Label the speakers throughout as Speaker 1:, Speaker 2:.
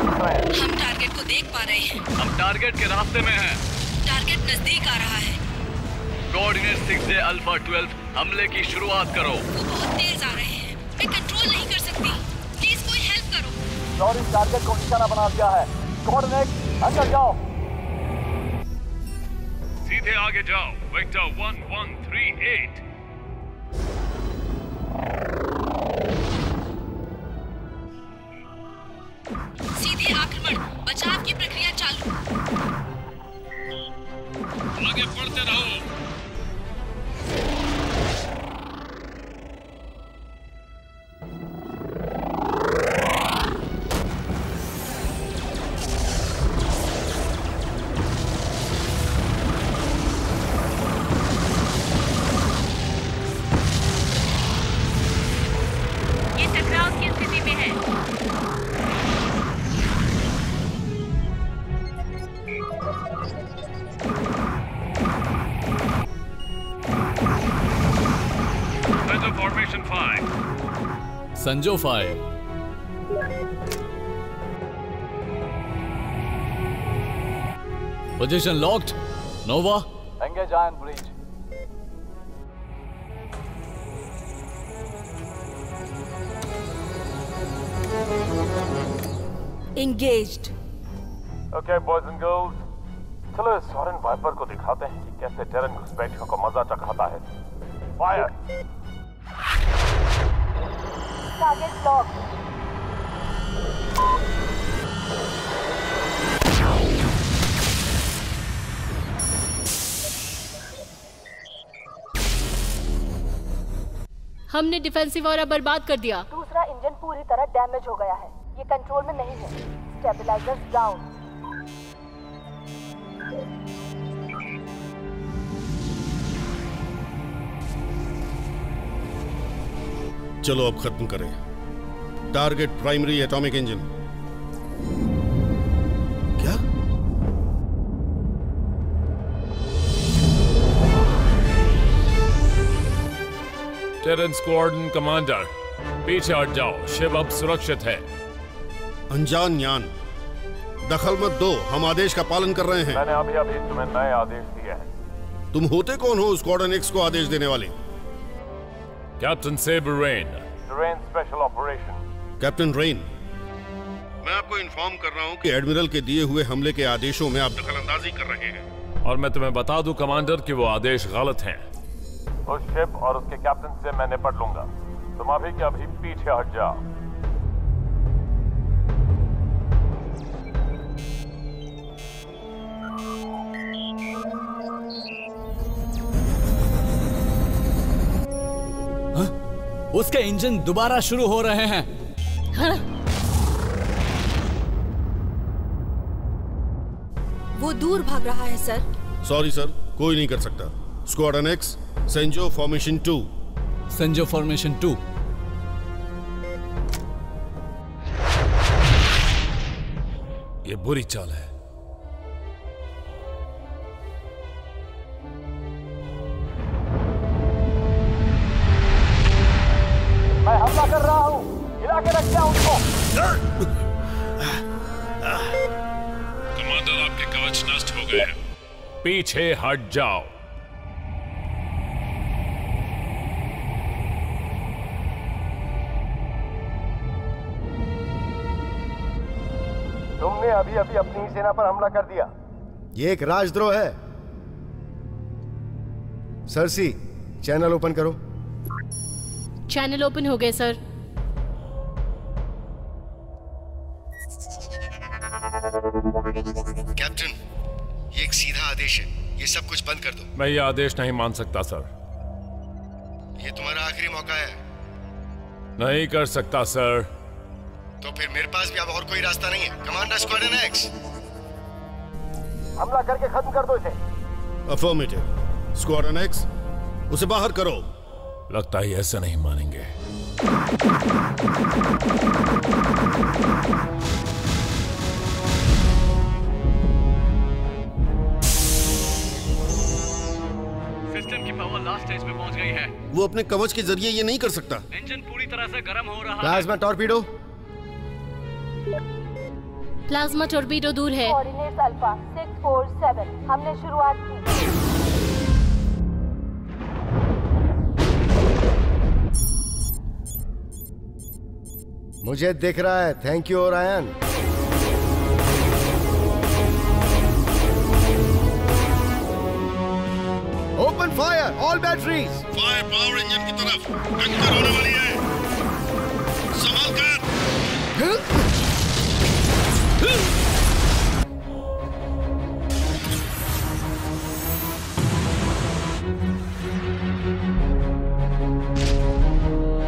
Speaker 1: दिख रहे हैं।
Speaker 2: हम टारगेट को देख पा रहे हैं।
Speaker 3: हम टारगेट के रास्ते में हैं।
Speaker 2: टारगेट नजदीक आ रहा है।
Speaker 3: कोऑर्डिनेट 6 अल्फा 12 हमले की शुरुआत करो।
Speaker 2: वो बहुत तेज आ रहे हैं, मैं कंट्रोल नहीं कर सकती। प्लीज कोई हेल्प करो।
Speaker 1: लॉरी टारगेट को निशाना बना दिया है। कोऑर्डिनेट अंदर जाओ।
Speaker 3: सीधे आगे जाओ। वेक्टर 1138।
Speaker 2: सीधे आक्रमण, बचाव की प्रक्रिया चालू।
Speaker 3: आगे बढ़ते रहो।
Speaker 2: ये टकराव की स्थिति में है।
Speaker 3: फॉर्मेशन 5।
Speaker 4: संजो 5। Position locked. Nova
Speaker 1: engage iron bridge.
Speaker 2: Engaged.
Speaker 1: Okay boys and girls, चलो इस सॉरेन वाइपर को दिखाते हैं कि कैसे टेरन घुसपैठियों को मजा चखाता है। फायर।
Speaker 2: Target locked.
Speaker 5: हमने डिफेंसिव ऑरा बर्बाद कर दिया।
Speaker 6: दूसरा इंजन पूरी तरह डैमेज हो गया है। ये कंट्रोल में नहीं है। Stabilisers down.
Speaker 7: चलो अब खत्म करें। Target primary atomic engine. क्या?
Speaker 3: टेरेन स्क्वाड्रन कमांडर, पीछे हट जाओ। शिप अब सुरक्षित है।
Speaker 7: अनजान यान, दखल मत दो। हम आदेश का पालन कर रहे हैं।
Speaker 1: मैंने अभी अभी तुम्हें नए आदेश दिए हैं।
Speaker 7: तुम होते कौन हो स्क्वाड्रन एक्स को आदेश देने वाले?
Speaker 3: Captain Saber Rain.
Speaker 1: Terrain special operation.
Speaker 7: Captain Rain, मैं आपको इन्फॉर्म कर रहा हूं कि एडमिरल के दिए हुए हमले के आदेशों में आप दखलंदाजी कर रहे हैं।
Speaker 3: और मैं तुम्हें बता दूं कमांडर कि वो आदेश गलत हैं।
Speaker 1: उस शिप और उसके कैप्टन से मैं निपट लूंगा। तुम अभी के अभी पीछे हट जाओ।
Speaker 4: उसके इंजन दोबारा शुरू हो रहे हैं।
Speaker 5: हाँ?
Speaker 2: वो दूर भाग रहा है सर।
Speaker 7: सॉरी सर, कोई नहीं कर सकता। स्क्वाड्रन एक्स, सेंजो फॉर्मेशन 2।
Speaker 4: संजो फॉर्मेशन 2।
Speaker 3: ये बुरी चाल है।
Speaker 1: मैं हमला कर रहा हूँ। हिला के रख दिया उनको।
Speaker 3: कमांडर, आपके कवच नष्ट हो गए हैं। पीछे हट जाओ।
Speaker 1: तुमने अभी अभी अपनी ही सेना पर हमला कर दिया।
Speaker 8: ये एक राजद्रोह है। सरसी, चैनल ओपन करो।
Speaker 5: चैनल ओपन हो गए सर।
Speaker 8: कैप्टन, ये एक सीधा आदेश है। ये सब कुछ बंद कर दो।
Speaker 3: मैं ये आदेश नहीं मान सकता सर।
Speaker 8: ये तुम्हारा आखिरी मौका है।
Speaker 3: नहीं कर सकता सर।
Speaker 8: तो फिर मेरे पास भी अब और कोई रास्ता नहीं है। कमांडर स्क्वाड्रन एक्स,
Speaker 1: हमला करके खत्म कर दो इसे।
Speaker 7: अफर्मेटिव। स्क्वाड्रन एक्स, उसे बाहर करो।
Speaker 3: लगता है ऐसा नहीं मानेंगे। सिस्टम की पावर लास्ट स्टेज पे पहुंच गई है।
Speaker 7: वो अपने कवच के जरिए ये नहीं कर सकता।
Speaker 3: इंजन पूरी तरह से गर्म हो रहा है।
Speaker 8: Plasma torpedo.
Speaker 5: प्लाज्मा टॉर्पीडो दूर है।
Speaker 6: Coordinates alpha 647। हमने शुरुआत की।
Speaker 8: मुझे दिख रहा है। Thank you Orion. Open fire all batteries.
Speaker 7: Fire power engine की तरफ टक्कर होने वाली है। संभाल कर।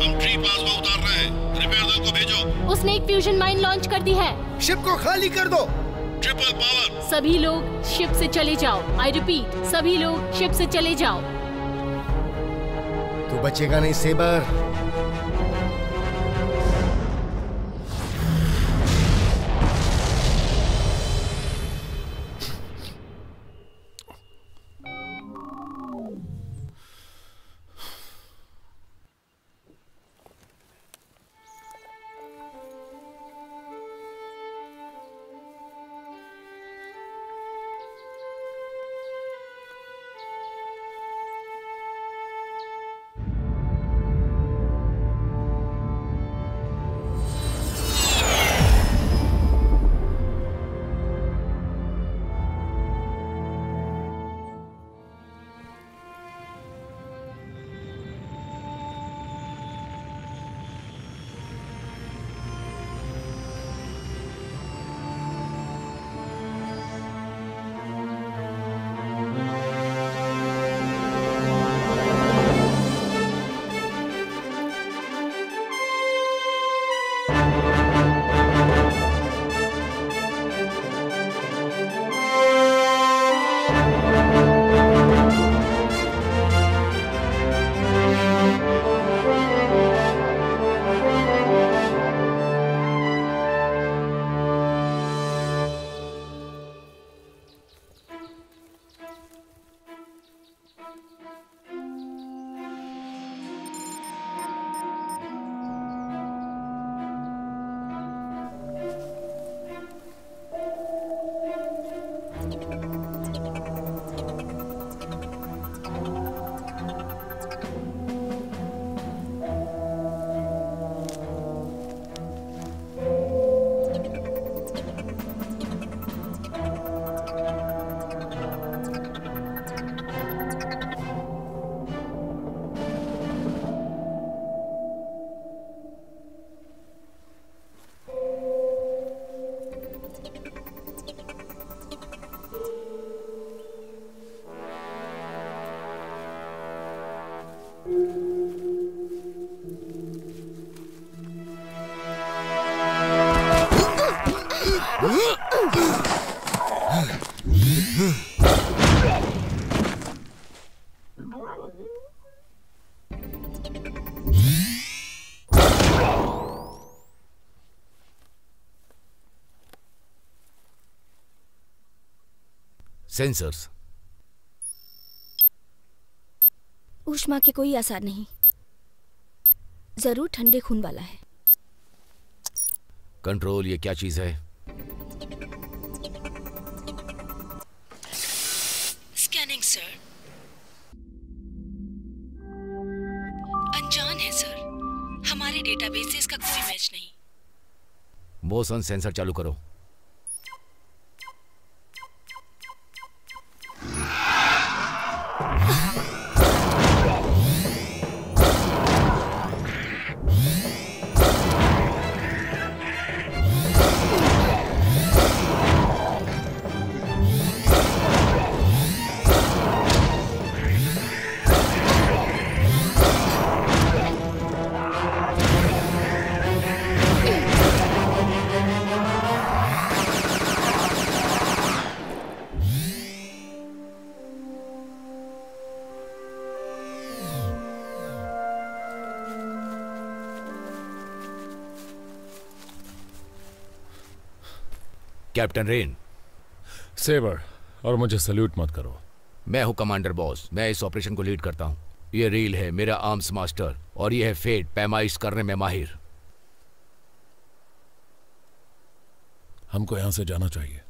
Speaker 7: हम ट्री प्लाज्मा उतार रहे हैं। रिपेयर दल को भेजो।
Speaker 5: उसने एक फ्यूजन माइन लॉन्च कर दी है।
Speaker 8: शिप को खाली कर दो।
Speaker 7: Triple power.
Speaker 5: सभी लोग शिप से चले जाओ। आई रिपीट, सभी लोग शिप से चले जाओ।
Speaker 8: तू बचेगा नहीं सेबर।
Speaker 4: सेंसर्स।
Speaker 9: ऊष्मा के कोई असर नहीं, जरूर ठंडे खून वाला है।
Speaker 4: कंट्रोल, ये क्या चीज है?
Speaker 2: Scanning sir. अनजान है सर, हमारे डेटाबेस से इसका कोई मैच नहीं।
Speaker 4: मोशन सेंसर चालू करो। Captain rain.
Speaker 3: सेबर, और मुझे सल्यूट मत करो।
Speaker 4: मैं हूं कमांडर बॉस, मैं इस ऑपरेशन को लीड करता हूं। ये रील है मेरा आर्म्स मास्टर और ये है फेट, पैमाइश करने में माहिर।
Speaker 3: हमको यहां से जाना चाहिए।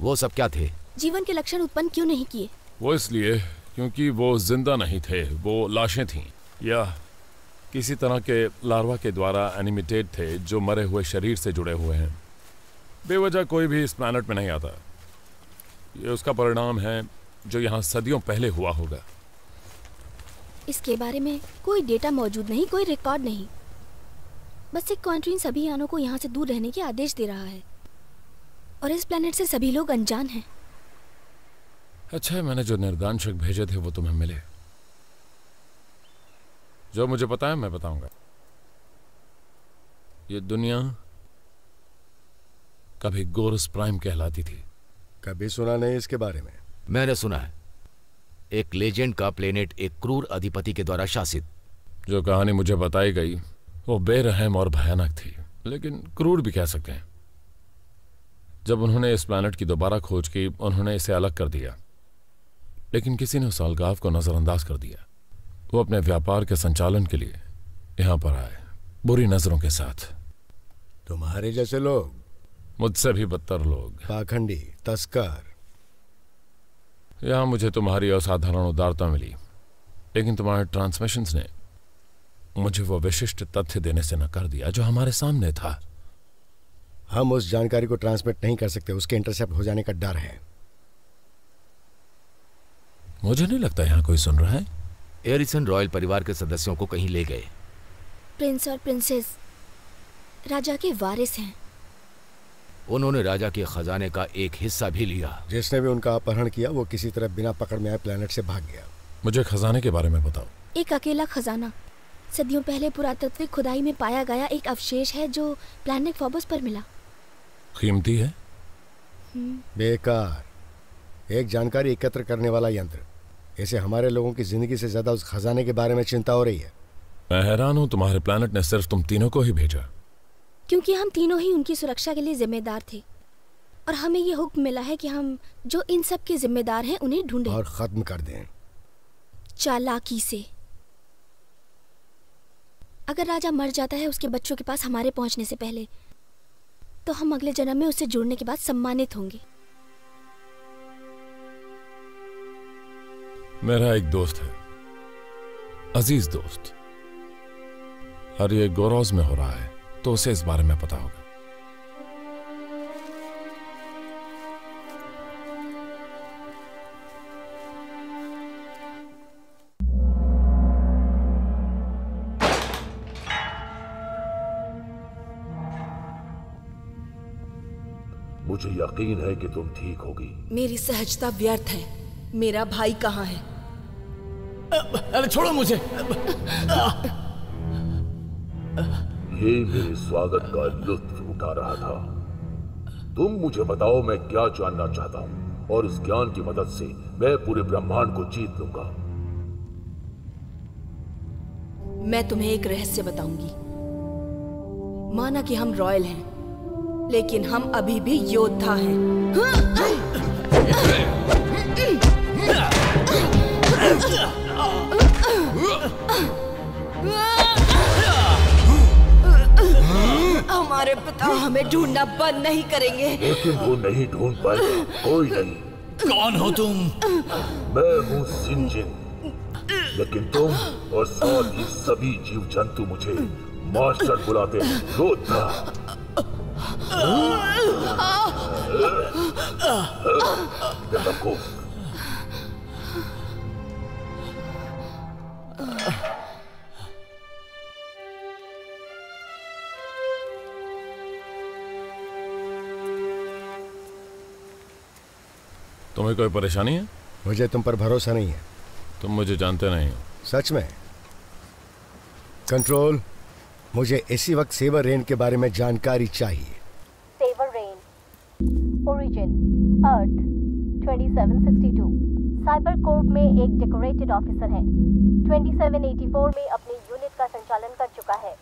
Speaker 4: वो सब क्या थे?
Speaker 9: जीवन के लक्षण उत्पन्न क्यों नहीं किए?
Speaker 3: वो इसलिए क्योंकि वो जिंदा नहीं थे, वो लाशें थीं या किसी तरह के लार्वा के द्वारा एनिमेटेड थे जो मरे हुए शरीर से जुड़े हुए हैं। बेवजह कोई भी इस प्लैनेट में नहीं आता। ये उसका परिणाम है जो यहाँ सदियों पहले हुआ होगा।
Speaker 9: इसके बारे में कोई डेटा मौजूद नहीं, कोई रिकॉर्ड नहीं। बस एक क्वांट्रीन सभी यानों को यहाँ से दूर रहने के आदेश दे रहा है और इस प्लैनेट से सभी लोग अनजान हैं।
Speaker 3: अच्छा है मैंने जो निर्दानशक भेजे थे वो तुम्हें मिले। जो मुझे पता है मैं बताऊंगा। ये दुनिया कभी गोरस प्राइम कहलाती थी।
Speaker 8: कभी सुना नहीं इसके बारे में।
Speaker 4: मैंने सुना है। एक लेजेंड का प्लेनेट एक क्रूर अधिपति के द्वारा शासित।
Speaker 3: जो कहानी मुझे बताई गई वो बेरहम और भयानक थी, लेकिन क्रूर भी कह सकते हैं। जब उन्होंने इस प्लैनेट की दोबारा खोज की उन्होंने इसे अलग कर दिया, लेकिन किसी ने उस अलगाव को नजरअंदाज कर दिया। वो अपने व्यापार के संचालन के लिए यहां पर आए, बुरी नजरों के साथ।
Speaker 8: तुम्हारे जैसे लोग,
Speaker 3: मुझसे भी बदतर लोग,
Speaker 8: पाखंडी, तस्कर।
Speaker 3: यहां मुझे तुम्हारी असाधारण उदारता मिली, लेकिन तुम्हारे ट्रांसमिशंस ने मुझे वो विशिष्ट तथ्य देने से नकार दिया जो हमारे सामने था।
Speaker 8: हम उस जानकारी को ट्रांसमिट नहीं कर सकते, उसके इंटरसेप्ट हो जाने का डर है।
Speaker 3: मुझे नहीं लगता यहाँ कोई सुन रहा है।
Speaker 4: एरिसन रॉयल परिवार के सदस्यों को कहीं ले गए।
Speaker 9: प्रिंस और प्रिंसेस राजा के वारिस हैं।
Speaker 4: उन्होंने राजा के खजाने का एक हिस्सा भी लिया।
Speaker 8: जिसने भी उनका अपहरण किया वो किसी तरह बिना पकड़ में आए प्लेनेट से भाग गया।
Speaker 3: मुझे खजाने के बारे में बताओ।
Speaker 9: एक अकेला खजाना सदियों पहले पुरातत्विक खुदाई में पाया गया एक अवशेष है जो प्लैनेट फोबस पर मिला।
Speaker 3: कीमती है?
Speaker 8: बेकार। एक जानकारी एकत्र करने वाला यंत्र। इसे हमारे लोगों की जिंदगी से ज्यादा उस खजाने के बारे में चिंता हो रही है।
Speaker 3: मैं हैरान हूं तुम्हारे प्लैनेट ने सिर्फ तुम तीनों को ही भेजा।
Speaker 9: क्योंकि हम तीनों ही उनकी सुरक्षा के लिए जिम्मेदार थे और हमें ये हुक्म मिला है कि हम जो इन सब के जिम्मेदार हैं उन्हें ढूंढें
Speaker 8: और खत्म कर दें,
Speaker 9: चालाकी से। अगर राजा मर जाता है उसके बच्चों के पास हमारे पहुंचने से पहले, तो हम अगले जन्म में उससे जुड़ने के बाद सम्मानित होंगे।
Speaker 3: मेरा एक दोस्त है, अजीज दोस्त, और ये गोरोज में हो रहा है, तो उसे इस बारे में पता होगा।
Speaker 10: मुझे यकीन है कि तुम ठीक होगी।
Speaker 11: मेरी सहजता व्यर्थ है। मेरा भाई कहाँ है?
Speaker 12: अरे छोड़ो मुझे।
Speaker 10: ये मेरे स्वागत का लुत्फ उठा रहा था। तुम मुझे बताओ मैं क्या जानना चाहता हूँ और इस ज्ञान की मदद से मैं पूरे ब्रह्मांड को जीत लूंगा।
Speaker 11: मैं तुम्हें एक रहस्य बताऊंगी। माना कि हम रॉयल हैं, लेकिन हम अभी भी योद्धा हैं। हमारे पिता हमें ढूंढना बंद नहीं करेंगे।
Speaker 10: लेकिन वो नहीं ढूंढ पाएगा। कोई नहीं।
Speaker 12: कौन हो तुम?
Speaker 10: मैं हूँ सिंजिन, लेकिन तुम और साथ ही सभी जीव जंतु मुझे मास्टर बुलाते हैं, योद्धा। बेवकूफ।
Speaker 3: तुम्हें कोई परेशानी है?
Speaker 8: मुझे तुम पर भरोसा नहीं है।
Speaker 3: तुम मुझे जानते नहीं हो।
Speaker 8: सच में? कंट्रोल, मुझे इसी वक्त सेवर रेन के बारे में जानकारी चाहिए।
Speaker 6: सेवर रेन, ओरिजिन, अर्थ 2762, साइबर कोर्ट में एक डेकोरेटेड ऑफिसर है। 2784 में अपनी यूनिट का संचालन कर चुका है।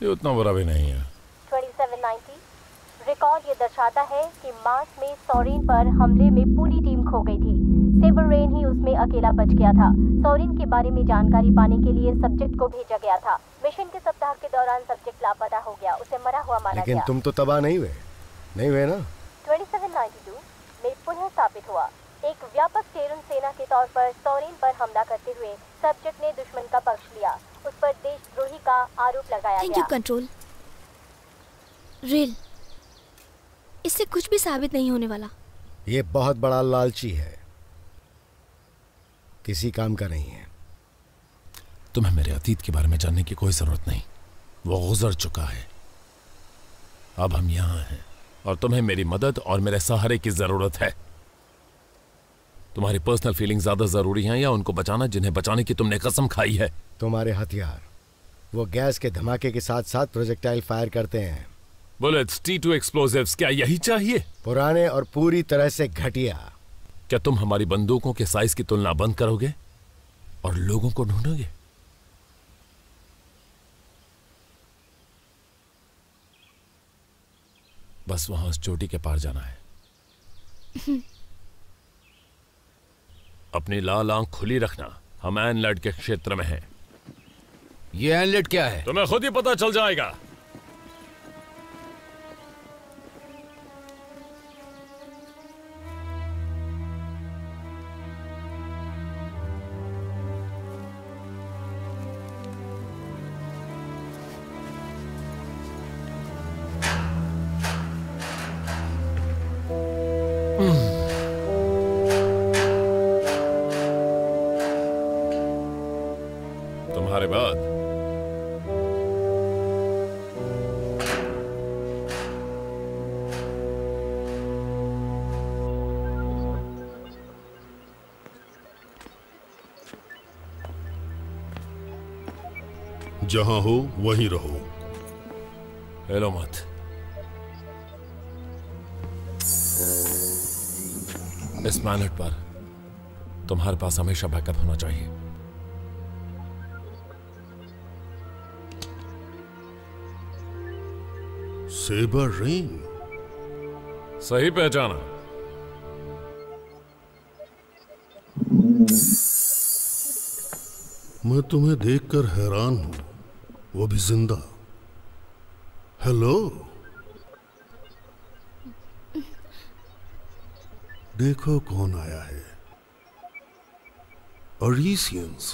Speaker 3: ये उतना बुरा भी नहीं है।
Speaker 6: 2790, रिकॉर्ड ये दर्शाता है कि मार्स में सॉरेन पर हमले में पूरी टीम खो गई थी। सेवर रेन ही उसमें अकेला बच गया था। सॉरिन के बारे में जानकारी पाने के लिए सब्जेक्ट को भेजा गया था। मिशन के सप्ताह के दौरान सब्जेक्ट लापता हो गया, उसे मरा हुआ माना गया।
Speaker 8: लेकिन तुम तो तबाह नहीं हुए ना?
Speaker 6: 2792 में पुनः स्थापित हुआ। एक व्यापक टेरन सेना के तौर पर सॉरिन पर हमला करते हुए सब्जेक्ट ने दुश्मन का पक्ष लिया। उस पर देशद्रोही का आरोप लगाया गया।
Speaker 9: Thank you control. रेल, इससे कुछ भी साबित नहीं होने वाला।
Speaker 8: ये बहुत बड़ा लालची है, किसी काम का नहीं है।
Speaker 3: तुम्हें मेरे अतीत के बारे में जानने की कोई जरूरत नहीं, वो गुजर चुका है। अब हम यहां हैं और तुम्हें मेरी मदद और मेरे सहारे की जरूरत है। तुम्हारी पर्सनल फीलिंग ज्यादा जरूरी हैं या उनको बचाना जिन्हें बचाने की तुमने कसम खाई है?
Speaker 8: तुम्हारे हथियार वो गैस के धमाके के साथ साथ प्रोजेक्टाइल फायर करते हैं।
Speaker 3: बुलेट्स, T2 एक्सप्लोजिव्स, क्या यही चाहिए?
Speaker 8: पुराने और पूरी तरह से घटिया।
Speaker 3: क्या तुम हमारी बंदूकों के साइज की तुलना बंद करोगे और लोगों को ढूंढोगे? बस वहां उस चोटी के पार जाना है। अपनी लाल आंख खुली रखना, हम एनलेट के क्षेत्र में हैं।
Speaker 4: ये एनलेट क्या है?
Speaker 3: तुम्हें खुद ही पता चल जाएगा। तुम्हारे बाद
Speaker 7: जहां हो वहीं रहो।
Speaker 3: हेलो मत। इस प्लैनेट पर तुम्हारे पास हमेशा बैकअप होना चाहिए।
Speaker 7: सेबर रेन,
Speaker 3: सही पहचाना।
Speaker 7: मैं तुम्हें देखकर हैरान हूं, वो भी जिंदा। हेलो, देखो कौन आया है। अरीसियंस,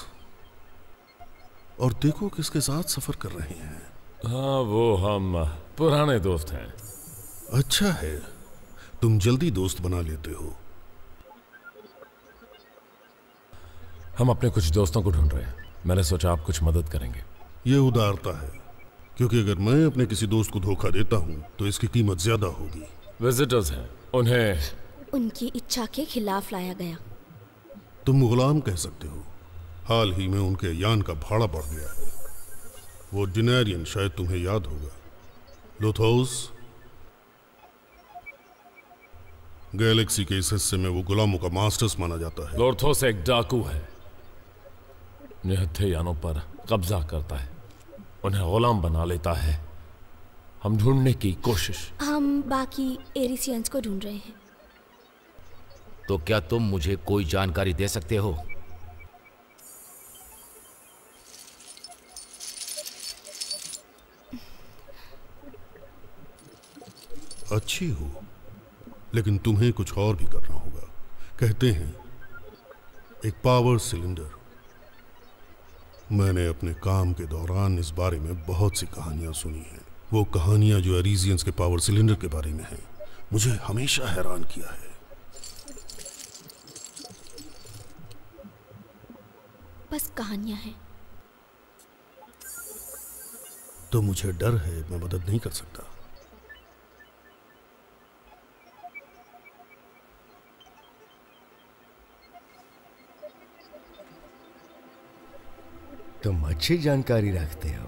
Speaker 7: और देखो किसके साथ सफर कर रहे हैं।
Speaker 3: हाँ, वो हम पुराने दोस्त हैं।
Speaker 7: अच्छा है, तुम जल्दी दोस्त बना लेते हो।
Speaker 3: हम अपने कुछ दोस्तों को ढूंढ रहे हैं। मैंने सोचा आप कुछ मदद करेंगे।
Speaker 7: ये उदारता है, क्योंकि अगर मैं अपने किसी दोस्त को धोखा देता हूं तो इसकी कीमत ज्यादा होगी।
Speaker 3: विजिटर्स हैं, उन्हें
Speaker 9: उनकी इच्छा के खिलाफ लाया गया।
Speaker 7: तुम गुलाम कह सकते हो। हाल ही में उनके यान का भाड़ा बढ़ गया है। वो डिनेरियन, शायद तुम्हें याद होगा। लोथोस, गैलेक्सी के इस हिस्से में वो गुलामों का मास्टर्स माना जाता है।
Speaker 3: लोथोस एक डाकू है, निहत्थे यानों पर कब्जा करता है, उन्हें गुलाम बना लेता है। हम ढूंढने की कोशिश।
Speaker 9: हम बाकी एरिसियंस को ढूंढ रहे हैं।
Speaker 4: तो क्या तुम मुझे कोई जानकारी दे सकते हो?
Speaker 7: अच्छी हो, लेकिन तुम्हें कुछ और भी करना होगा। कहते हैं एक पावर सिलेंडर। मैंने अपने काम के दौरान इस बारे में बहुत सी कहानियां सुनी हैं। वो कहानियां जो एरिजियंस के पावर सिलेंडर के बारे में हैं, मुझे हमेशा हैरान किया है।
Speaker 9: बस कहानियां हैं।
Speaker 7: तो मुझे डर है मैं मदद नहीं कर सकता।
Speaker 8: तुम अच्छी जानकारी रखते हो।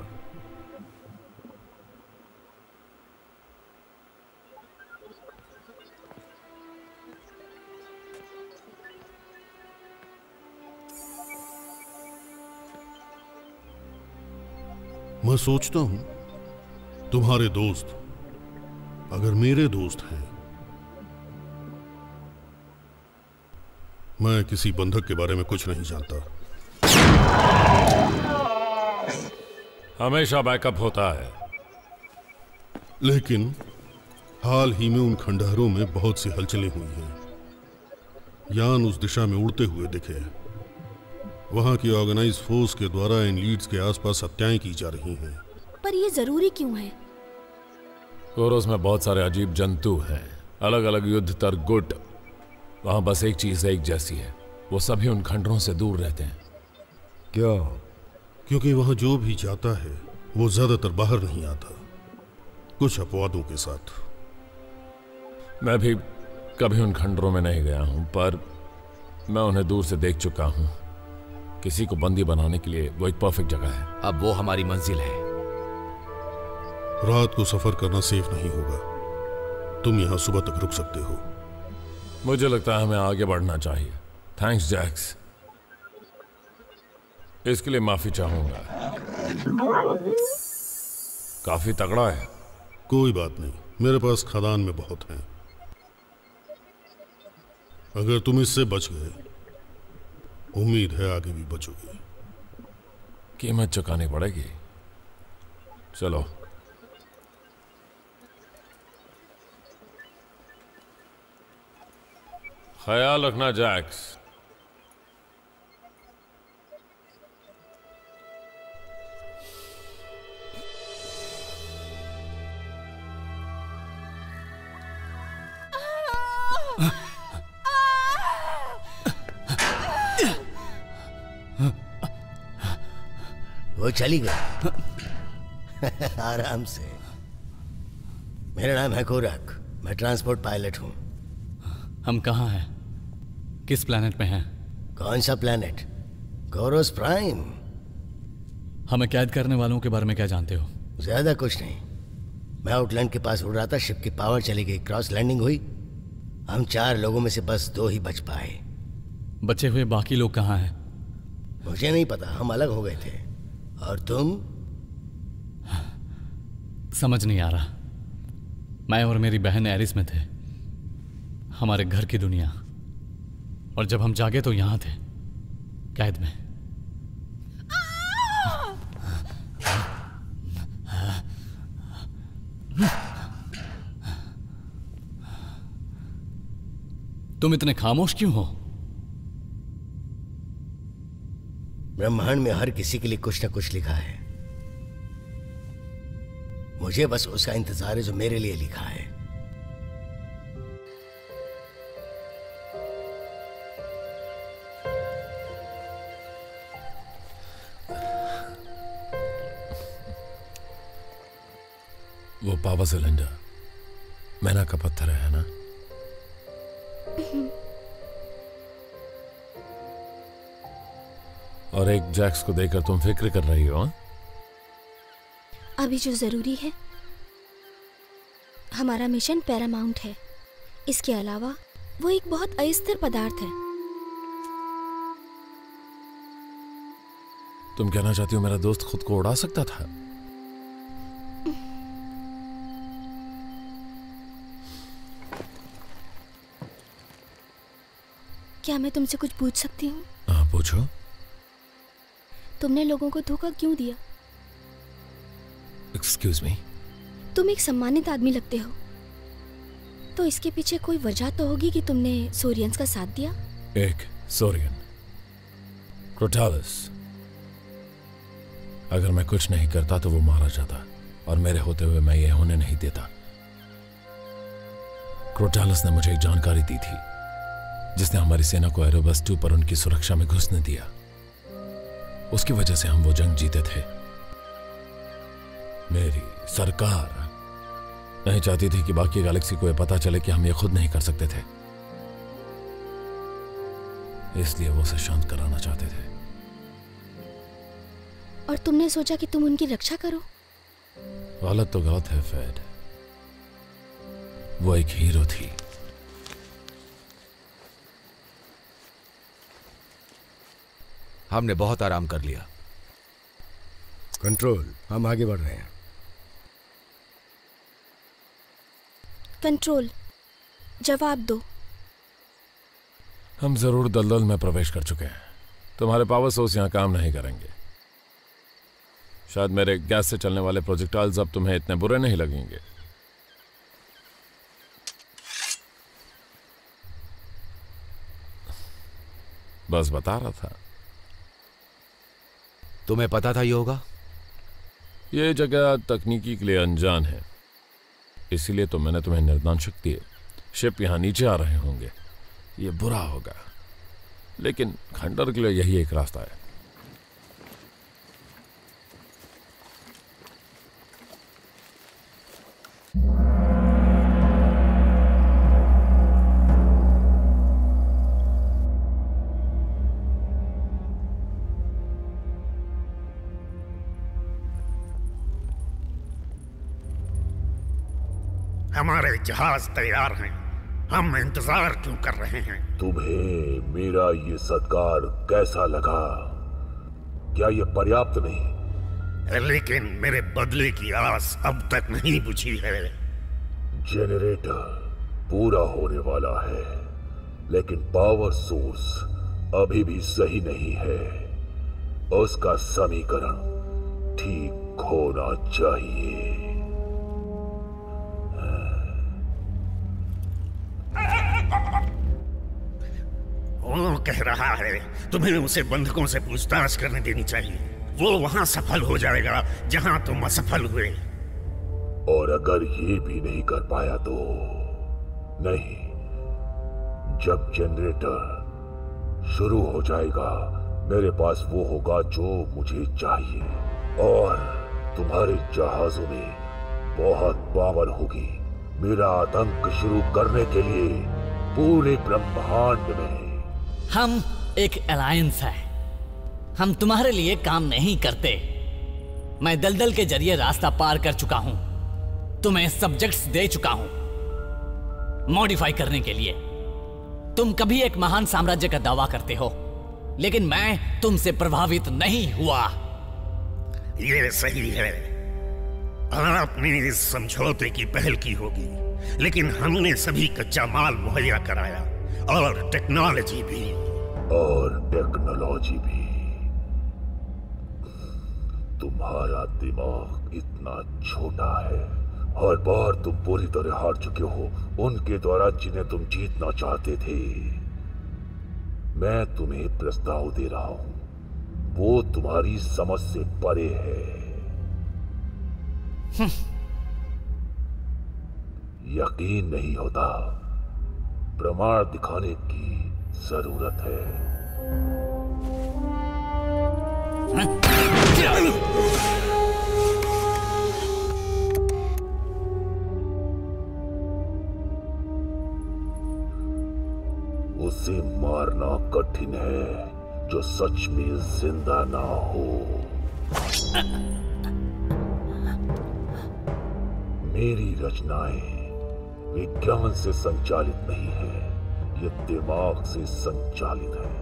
Speaker 7: मैं सोचता हूं तुम्हारे दोस्त अगर मेरे दोस्त हैं, मैं किसी बंधक के बारे में कुछ नहीं जानता।
Speaker 3: हमेशा बैकअप होता है।
Speaker 7: लेकिन हाल ही में उन खंडहरों में बहुत सी हलचलें हुई हैं। यान उस दिशा में उड़ते हुए दिखे। वहां की ऑर्गेनाइज फोर्स के द्वारा इन लीड्स के आसपास हत्याएं की जा रही हैं।
Speaker 9: पर ये जरूरी क्यों है?
Speaker 3: कोरोस में बहुत सारे अजीब जंतु हैं, अलग अलग युद्ध तर गुट। वहां बस एक चीज एक जैसी है, वो सभी उन खंडरों से दूर रहते हैं।
Speaker 8: क्यों?
Speaker 7: क्योंकि वहां जो भी जाता है वो ज्यादातर बाहर नहीं आता, कुछ अपवादों के साथ।
Speaker 3: मैं भी कभी उन खंडरों में नहीं गया हूं, पर मैं उन्हें दूर से देख चुका हूं। किसी को बंदी बनाने के लिए वो एक परफेक्ट जगह है।
Speaker 4: अब वो हमारी मंजिल है।
Speaker 7: रात को सफर करना सेफ नहीं होगा। तुम यहां सुबह तक रुक सकते हो।
Speaker 3: मुझे लगता है हमें आगे बढ़ना चाहिए। थैंक्स जैक्स, इसके लिए माफी चाहूंगा। काफी तगड़ा है।
Speaker 7: कोई बात नहीं, मेरे पास खदान में बहुत हैं। अगर तुम इससे बच गए, उम्मीद है आगे भी बचोगे।
Speaker 3: कीमत चुकानी पड़ेगी। चलो। ख्याल रखना जैक्स।
Speaker 8: वो चली गई। आराम से। मेरा नाम है कोरक, मैं ट्रांसपोर्ट पायलट हूँ।
Speaker 12: हम कहाँ हैं? किस प्लेनेट में हैं?
Speaker 8: कौन सा प्लेनेट? कोरोस प्राइम।
Speaker 12: हमें कैद करने वालों के बारे में क्या जानते हो?
Speaker 8: ज्यादा कुछ नहीं। मैं आउटलैंड के पास उड़ रहा था, शिप की पावर चली गई, क्रॉस लैंडिंग हुई। हम 4 लोगों में से बस 2 ही बच पाए।
Speaker 12: बचे हुए बाकी लोग कहाँ हैं?
Speaker 8: मुझे नहीं पता, हम अलग हो गए थे। और तुम?
Speaker 12: समझ नहीं आ रहा। मैं और मेरी बहन एरिस में थे, हमारे घर की दुनिया। और जब हम जागे तो यहां थे, कैद में। तुम इतने खामोश क्यों हो?
Speaker 8: ब्रह्मांड में हर किसी के लिए कुछ न कुछ लिखा है। मुझे बस उसका इंतजार है जो मेरे लिए लिखा है।
Speaker 3: वो पावर सिलेंडर मैना का पत्थर है ना? और एक जैक्स को देखकर तुम फिक्र कर रही हो?
Speaker 9: अभी जो जरूरी है, हमारा मिशन पैरामाउंट है। इसके अलावा वो एक बहुत अस्थिर पदार्थ है।
Speaker 3: तुम कहना चाहती हो मेरा दोस्त खुद को उड़ा सकता था?
Speaker 9: क्या मैं तुमसे कुछ पूछ सकती हूँ?
Speaker 3: हाँ, पूछो।
Speaker 9: तुमने लोगों को धोखा क्यों दिया?
Speaker 3: Excuse me?
Speaker 9: तुम एक सम्मानित आदमी लगते हो, तो इसके पीछे कोई वजह तो होगी कि तुमने सोरियंस का साथ दिया।
Speaker 3: एक सोरियन, क्रोटालस। अगर मैं कुछ नहीं करता तो वो मारा जाता, और मेरे होते हुए मैं ये होने नहीं देता। क्रोटालस ने मुझे एक जानकारी दी थी जिसने हमारी सेना को एरोबस 2 पर उनकी सुरक्षा में घुसने दिया। उसकी वजह से हम वो जंग जीते थे। मेरी सरकार नहीं चाहती थी कि बाकी गैलेक्सी को यह पता चले कि हम ये खुद नहीं कर सकते थे, इसलिए वो उसे शांत कराना चाहते थे।
Speaker 9: और तुमने सोचा कि तुम उनकी रक्षा करो?
Speaker 3: गलत तो गलत है फेड। वो एक हीरो थी।
Speaker 4: हमने बहुत आराम कर लिया।
Speaker 8: कंट्रोल, हम आगे बढ़ रहे हैं।
Speaker 9: कंट्रोल, जवाब दो।
Speaker 3: हम जरूर दलदल में प्रवेश कर चुके हैं। तुम्हारे पावर सोर्स यहां काम नहीं करेंगे। शायद मेरे गैस से चलने वाले प्रोजेक्टाइल्स अब तुम्हें इतने बुरे नहीं लगेंगे। बस बता रहा था।
Speaker 4: तुम्हें पता था ये होगा?
Speaker 3: ये जगह तकनीकी के लिए अनजान है, इसीलिए तो मैंने तुम्हें निर्दान शक्ति है। शिप यहां नीचे आ रहे होंगे, ये बुरा होगा, लेकिन खंडर के लिए यही एक रास्ता है।
Speaker 13: हमारे जहाज तैयार हैं, हम इंतजार क्यों कर रहे हैं?
Speaker 10: तुम्हें मेरा ये सत्कार कैसा लगा? क्या ये पर्याप्त नहीं?
Speaker 13: लेकिन मेरे बदले की आस अब तक नहीं बुझी है।
Speaker 10: जेनरेटर पूरा होने वाला है, लेकिन पावर सोर्स अभी भी सही नहीं है। उसका समीकरण ठीक होना चाहिए।
Speaker 13: वो कह रहा है तुम्हें उसे बंधकों से पूछताछ करने देनी चाहिए। वो वहां सफल हो जाएगा जहां तुम असफल हुए।
Speaker 10: और अगर ये भी नहीं कर पाया तो नहीं, जब जनरेटर शुरू हो जाएगा मेरे पास वो होगा जो मुझे चाहिए। और तुम्हारे जहाजों में बहुत पावर होगी मेरा आतंक शुरू करने के लिए पूरे ब्रह्मांड में।
Speaker 12: हम एक अलायंस है, हम तुम्हारे लिए काम नहीं करते। मैं दलदल के जरिए रास्ता पार कर चुका हूं, तुम्हें सब्जेक्ट्स दे चुका हूं मॉडिफाई करने के लिए। तुम कभी एक महान साम्राज्य का दावा करते हो, लेकिन मैं तुमसे प्रभावित नहीं हुआ।
Speaker 13: ये सही है, आपने इस समझौते की पहल की होगी, लेकिन हमने सभी कच्चा माल मुहैया कराया और टेक्नोलॉजी भी।
Speaker 10: तुम्हारा दिमाग इतना छोटा है। हर बार तुम पूरी तरह हार चुके हो उनके द्वारा जिन्हें तुम जीतना चाहते थे। मैं तुम्हें प्रस्ताव दे रहा हूं, वो तुम्हारी समझ से परे है। यकीन नहीं होता, प्रमाण दिखाने की जरूरत है। उसे मारना कठिन है जो सच में जिंदा ना हो। मेरी रचनाएं विज्ञान से संचालित नहीं है, ये दिमाग से संचालित है।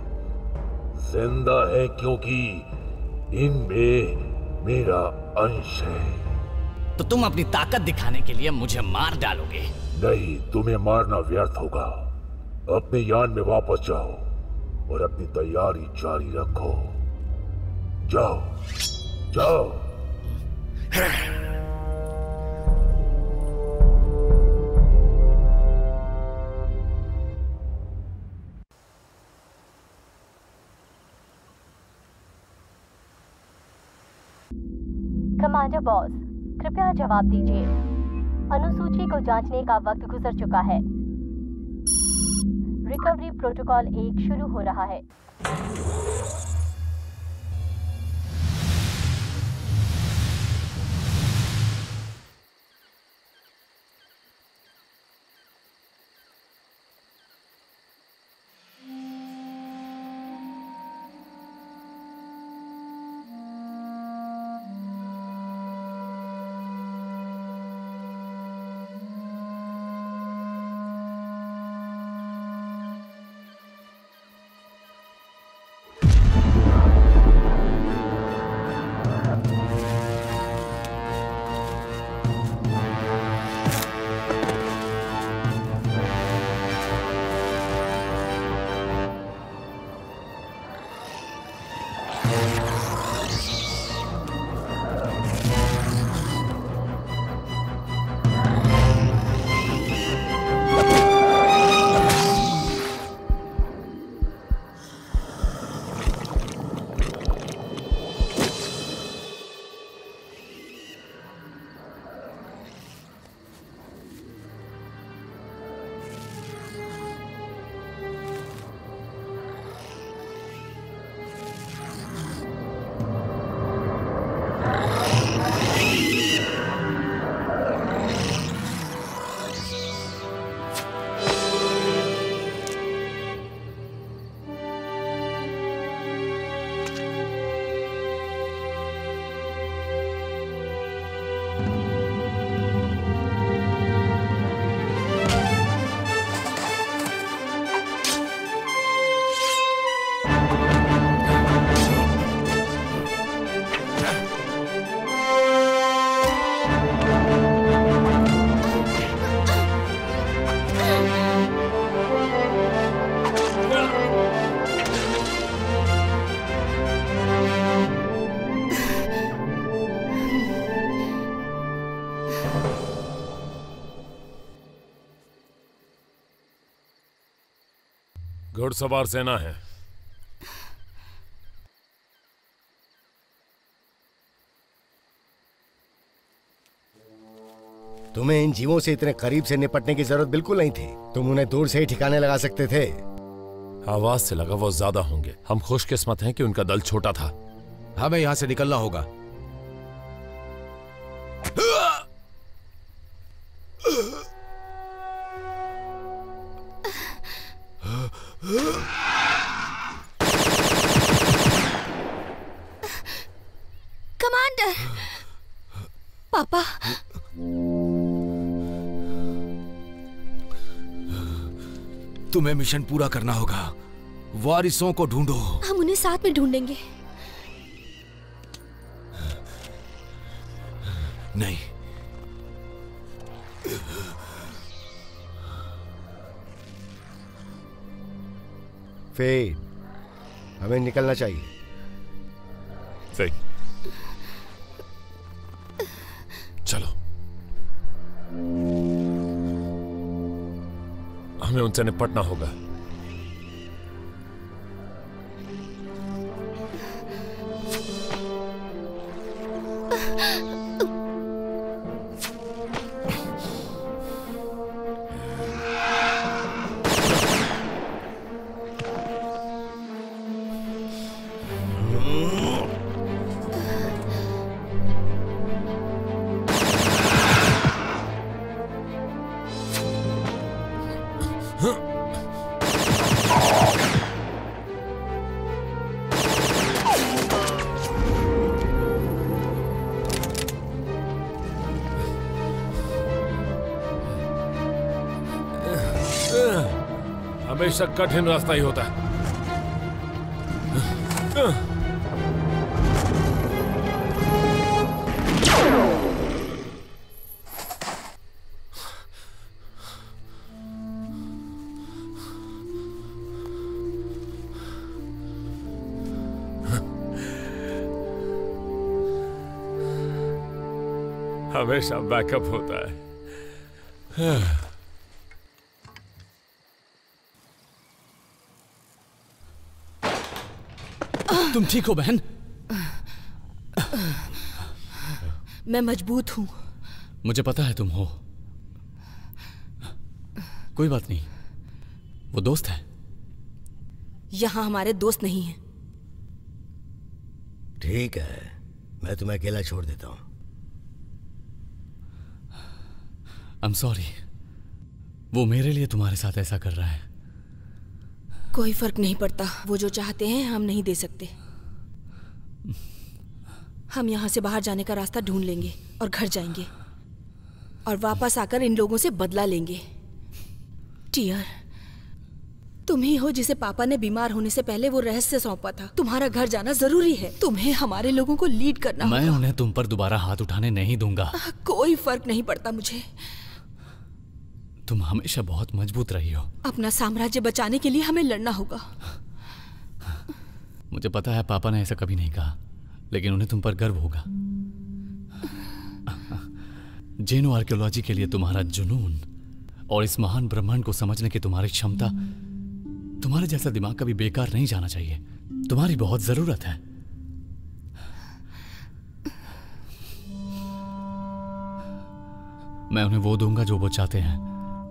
Speaker 10: जिंदा है क्योंकि इनमें मेरा अंश है।
Speaker 12: तो तुम अपनी ताकत दिखाने के लिए मुझे मार डालोगे?
Speaker 10: नहीं, तुम्हें मारना व्यर्थ होगा। अपने यान में वापस जाओ और अपनी तैयारी जारी रखो। जाओ जाओ।
Speaker 6: कमांडर बॉस, कृपया जवाब दीजिए। अनुसूची को जांचने का वक्त गुजर चुका है। रिकवरी प्रोटोकॉल 1 शुरू हो रहा है।
Speaker 3: घुड़सवार सेना है।
Speaker 8: तुम्हें इन जीवों से इतने करीब से निपटने की जरूरत बिल्कुल नहीं थी। तुम उन्हें दूर से ही ठिकाने लगा सकते थे।
Speaker 3: आवाज से लगा वो ज्यादा होंगे। हम खुशकिस्मत हैं कि उनका दल छोटा था।
Speaker 4: हमें यहां से निकलना होगा।
Speaker 9: कमांडर, पापा।
Speaker 4: तुम्हें मिशन पूरा करना होगा। वारिसों को ढूंढो।
Speaker 9: हम उन्हें साथ में ढूंढेंगे।
Speaker 4: नहीं,
Speaker 8: फेड, हमें निकलना चाहिए।
Speaker 3: सही, चलो। हमें उनसे निपटना होगा। हमेशा कठिन रास्ता ही होता है। हमेशा बैकअप होता है।
Speaker 12: तुम ठीक हो बहन?
Speaker 11: मैं मजबूत हूं।
Speaker 12: मुझे पता है तुम हो। कोई बात नहीं, वो दोस्त है।
Speaker 11: यहां हमारे दोस्त नहीं हैं।
Speaker 8: ठीक है, मैं तुम्हें अकेला छोड़ देता हूं।
Speaker 12: I'm sorry, वो मेरे लिए तुम्हारे साथ ऐसा कर रहा है।
Speaker 11: कोई फर्क नहीं पड़ता। वो जो चाहते हैं हम नहीं दे सकते। हम यहाँ से बाहर जाने का रास्ता ढूंढ लेंगे और घर जाएंगे और वापस आकर इन लोगों से बदला लेंगे। टियर, तुम ही हो जिसे पापा ने बीमार होने से पहले वो रहस्य सौंपा था। तुम्हारा घर जाना जरूरी है। तुम्हें हमारे लोगों को लीड करना होगा।
Speaker 12: मैं उन्हें तुम पर दोबारा हाथ उठाने नहीं दूंगा।
Speaker 11: कोई फर्क नहीं पड़ता मुझे।
Speaker 12: तुम हमेशा बहुत मजबूत रही हो।
Speaker 11: अपना साम्राज्य बचाने के लिए हमें लड़ना होगा।
Speaker 12: मुझे पता है पापा ने ऐसा कभी नहीं कहा, लेकिन उन्हें तुम पर गर्व होगा। जेनो आर्कियोलॉजी के लिए तुम्हारा जुनून और इस महान ब्रह्मांड को समझने की तुम्हारी क्षमता, तुम्हारे जैसा दिमाग कभी बेकार नहीं जाना चाहिए। तुम्हारी बहुत जरूरत है। मैं उन्हें वो दूंगा जो वो चाहते हैं।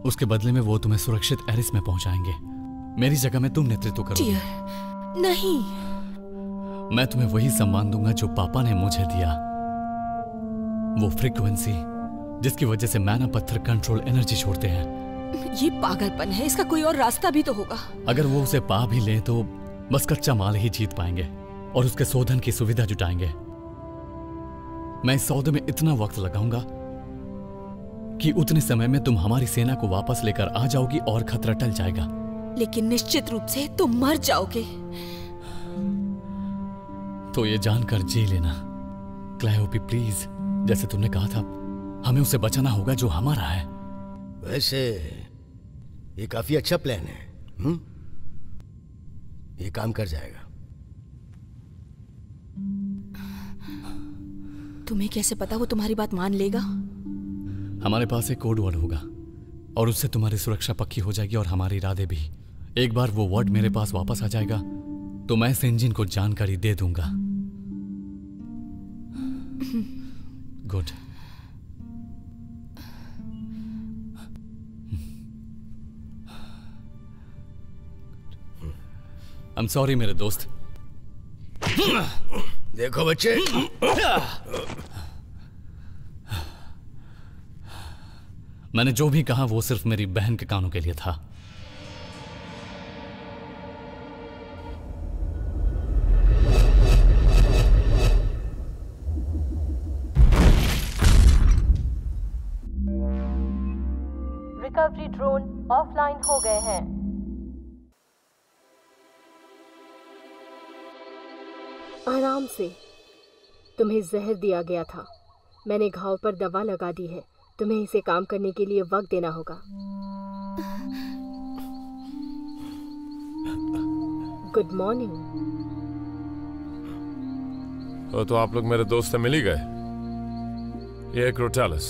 Speaker 12: उसके बदले में वो तुम्हें सुरक्षित एरिस में पहुंचाएंगे। मेरी जगह में तुम नेतृत्व करोगे।
Speaker 11: नहीं,
Speaker 12: मैं तुम्हें वही सम्मान दूंगा जो पापा ने मुझे दिया। वो फ्रीक्वेंसी जिसकी वजह से मैना पत्थर कंट्रोल एनर्जी छोड़ते हैं।
Speaker 11: ये पागलपन है। इसका कोई और रास्ता भी तो होगा।
Speaker 12: अगर वो उसे पा भी लें तो बस कच्चा माल ही जीत पाएंगे और उसके शोधन की सुविधा जुटाएंगे। मैं इस सौदे में इतना वक्त लगाऊंगा कि उतने समय में तुम हमारी सेना को वापस लेकर आ जाओगी और खतरा टल जाएगा।
Speaker 11: लेकिन निश्चित रूप से तुम मर जाओगे।
Speaker 12: तो ये जानकर जी लेना क्लायोपी प्लीज, जैसे तुमने कहा था, हमें उसे बचाना होगा जो हमारा है।
Speaker 8: वैसे ये काफी अच्छा प्लान है। ये काम कर जाएगा।
Speaker 11: तुम्हें कैसे पता वो तुम्हारी बात मान लेगा?
Speaker 12: हमारे पास एक कोड वर्ड होगा और उससे तुम्हारी सुरक्षा पक्की हो जाएगी और हमारे इरादे भी। एक बार वो वर्ड मेरे पास वापस आ जाएगा तो मैं सेंजिन को जानकारी दे दूंगा। गुड। आई एम सॉरी मेरे दोस्त।
Speaker 8: देखो बच्चे,
Speaker 12: मैंने जो भी कहा वो सिर्फ मेरी बहन के कानों के लिए था।
Speaker 6: रिकवरी ड्रोन ऑफलाइन हो गए हैं। आराम से। तुम्हें जहर दिया गया था। मैंने घाव पर दवा लगा दी है। तुम्हें इसे काम करने के लिए वक्त देना होगा। Good morning.
Speaker 3: तो आप लोग मेरे दोस्त से मिल ही गए। ये क्रोटालस।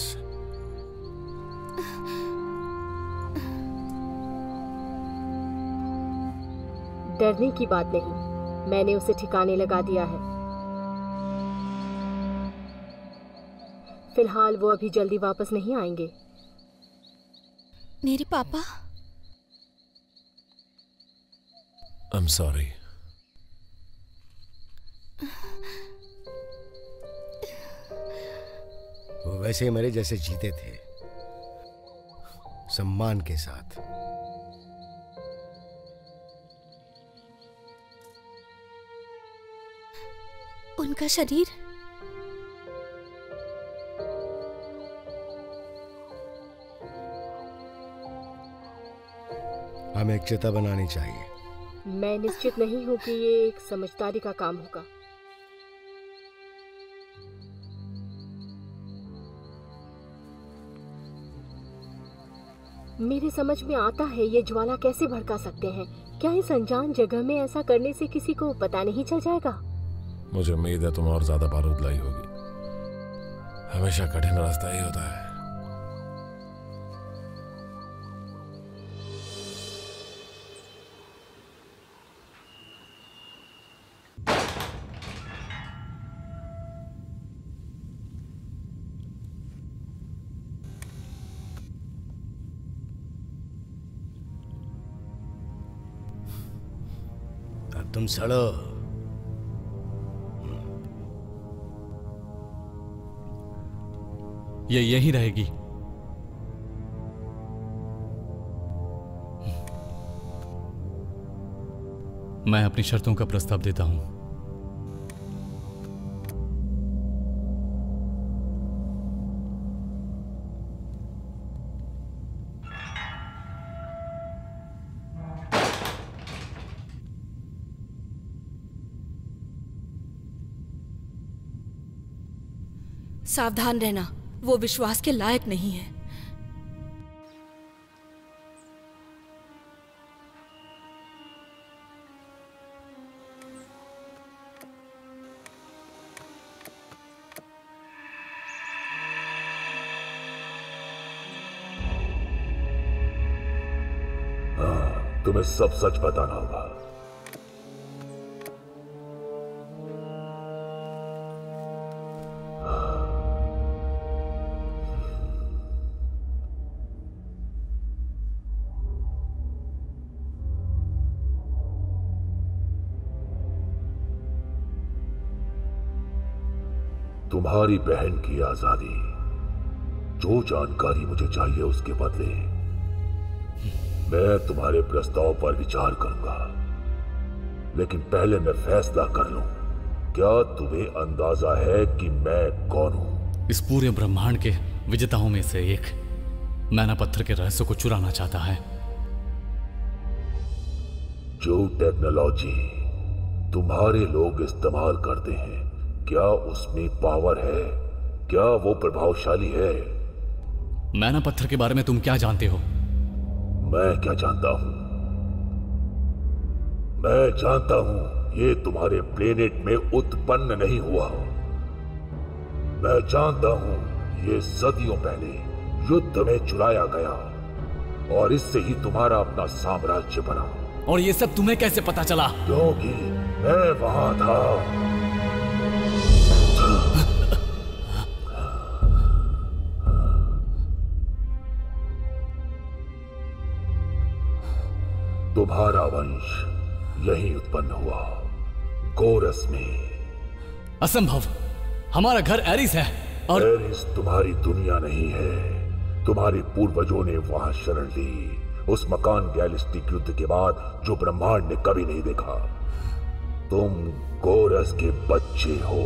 Speaker 6: डरने की बात नहीं, मैंने उसे ठिकाने लगा दिया है। फिलहाल वो अभी जल्दी वापस नहीं आएंगे।
Speaker 9: मेरे पापा?
Speaker 3: I'm sorry.
Speaker 8: वो वैसे ही मेरे जैसे जीते थे, सम्मान के साथ।
Speaker 9: उनका शरीर?
Speaker 8: हमें एक चिता बनानी चाहिए।
Speaker 6: मैं निश्चित नहीं हूं कि ये एक समझदारी का काम होगा। मेरे समझ में आता है ये ज्वाला कैसे भड़का सकते हैं। क्या इस अनजान जगह में ऐसा करने से किसी को पता नहीं चल जाएगा?
Speaker 3: मुझे उम्मीद है तुम और ज्यादा बारूद लाई होगी। हमेशा कठिन रास्ता ही होता है।
Speaker 8: अब तुम सड़ो।
Speaker 12: ये यहीं रहेगी। मैं अपनी शर्तों का प्रस्ताव देता हूं।
Speaker 11: सावधान रहना, वो विश्वास के लायक नहीं है।
Speaker 10: हाँ, तुम्हें सब सच बताना होगा। तुम्हारी बहन की आजादी, जो जानकारी मुझे चाहिए उसके बदले मैं तुम्हारे प्रस्ताव पर विचार करूंगा। लेकिन पहले मैं फैसला कर लूं। क्या तुम्हें अंदाजा है कि मैं कौन हूं?
Speaker 12: इस पूरे ब्रह्मांड के विजेताओं में से एक मैना पत्थर के रहस्य को चुराना चाहता है।
Speaker 10: जो टेक्नोलॉजी तुम्हारे लोग इस्तेमाल करते हैं, क्या उसमें पावर है? क्या वो प्रभावशाली है?
Speaker 12: मैना पत्थर के बारे में तुम क्या जानते हो?
Speaker 10: मैं क्या जानता हूं? मैं जानता हूं ये तुम्हारे प्लेनेट में उत्पन्न नहीं हुआ। मैं जानता हूं ये सदियों पहले युद्ध में चुराया गया और इससे ही तुम्हारा अपना साम्राज्य बना।
Speaker 12: और ये सब तुम्हें कैसे पता चला?
Speaker 10: क्योंकि मैं वहां था। तुम्हारा वंश यहीं उत्पन्न हुआ, गोरस में।
Speaker 12: असंभव, हमारा घर एरिस है और
Speaker 10: एरिस तुम्हारी दुनिया नहीं है। तुम्हारे पूर्वजों ने वहां शरण ली, उस मकान गैलिस्टिक युद्ध के बाद जो ब्रह्मांड ने कभी नहीं देखा। तुम गोरस के बच्चे हो।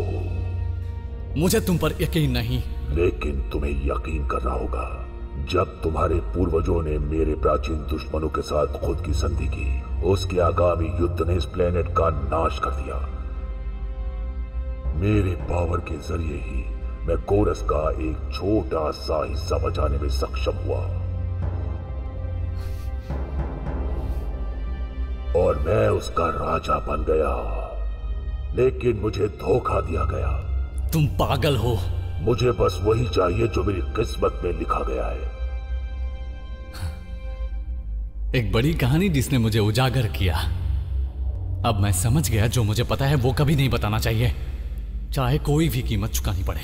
Speaker 12: मुझे तुम पर यकीन नहीं।
Speaker 10: लेकिन तुम्हें यकीन करना होगा। जब तुम्हारे पूर्वजों ने मेरे प्राचीन दुश्मनों के साथ खुद की संधि की, उसके आगामी युद्ध ने इस प्लेनेट का नाश कर दिया। मेरे पावर के जरिए ही मैं गोरस का एक छोटा सा हिस्सा बचाने में सक्षम हुआ, और मैं उसका राजा बन गया। लेकिन मुझे धोखा दिया गया।
Speaker 12: तुम पागल हो।
Speaker 10: मुझे बस वही चाहिए जो मेरी किस्मत में लिखा गया है।
Speaker 12: एक बड़ी कहानी जिसने मुझे उजागर किया। अब मैं समझ गया, जो मुझे पता है वो कभी नहीं बताना चाहिए, चाहे कोई भी कीमत चुकानी पड़े।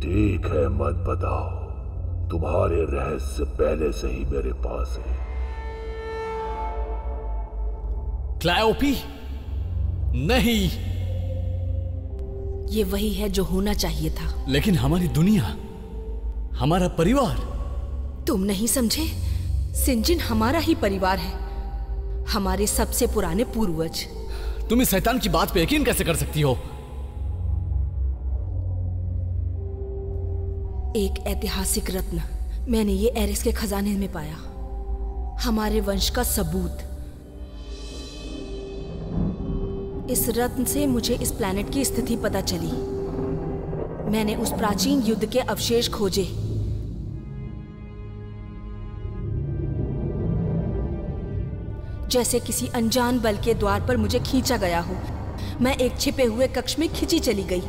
Speaker 10: ठीक है, मत बताओ। तुम्हारे रहस्य पहले से ही मेरे पास है।
Speaker 12: क्लायोपी, नहीं।
Speaker 11: ये वही है जो होना चाहिए था।
Speaker 12: लेकिन हमारी दुनिया, हमारा परिवार।
Speaker 11: तुम नहीं समझे? सिंजिन हमारा ही परिवार है, हमारे सबसे पुराने पूर्वज।
Speaker 12: तुम इस शैतान की बात पे यकीन कैसे कर सकती हो?
Speaker 11: एक ऐतिहासिक रत्न मैंने ये एरिस के खजाने में पाया, हमारे वंश का सबूत। इस रत्न से मुझे इस प्लैनेट की स्थिति पता चली। मैंने उस प्राचीन युद्ध के अवशेष खोजे। जैसे किसी अनजान बल के द्वार पर मुझे खींचा गया हो, मैं एक छिपे हुए कक्ष में खींची चली गई।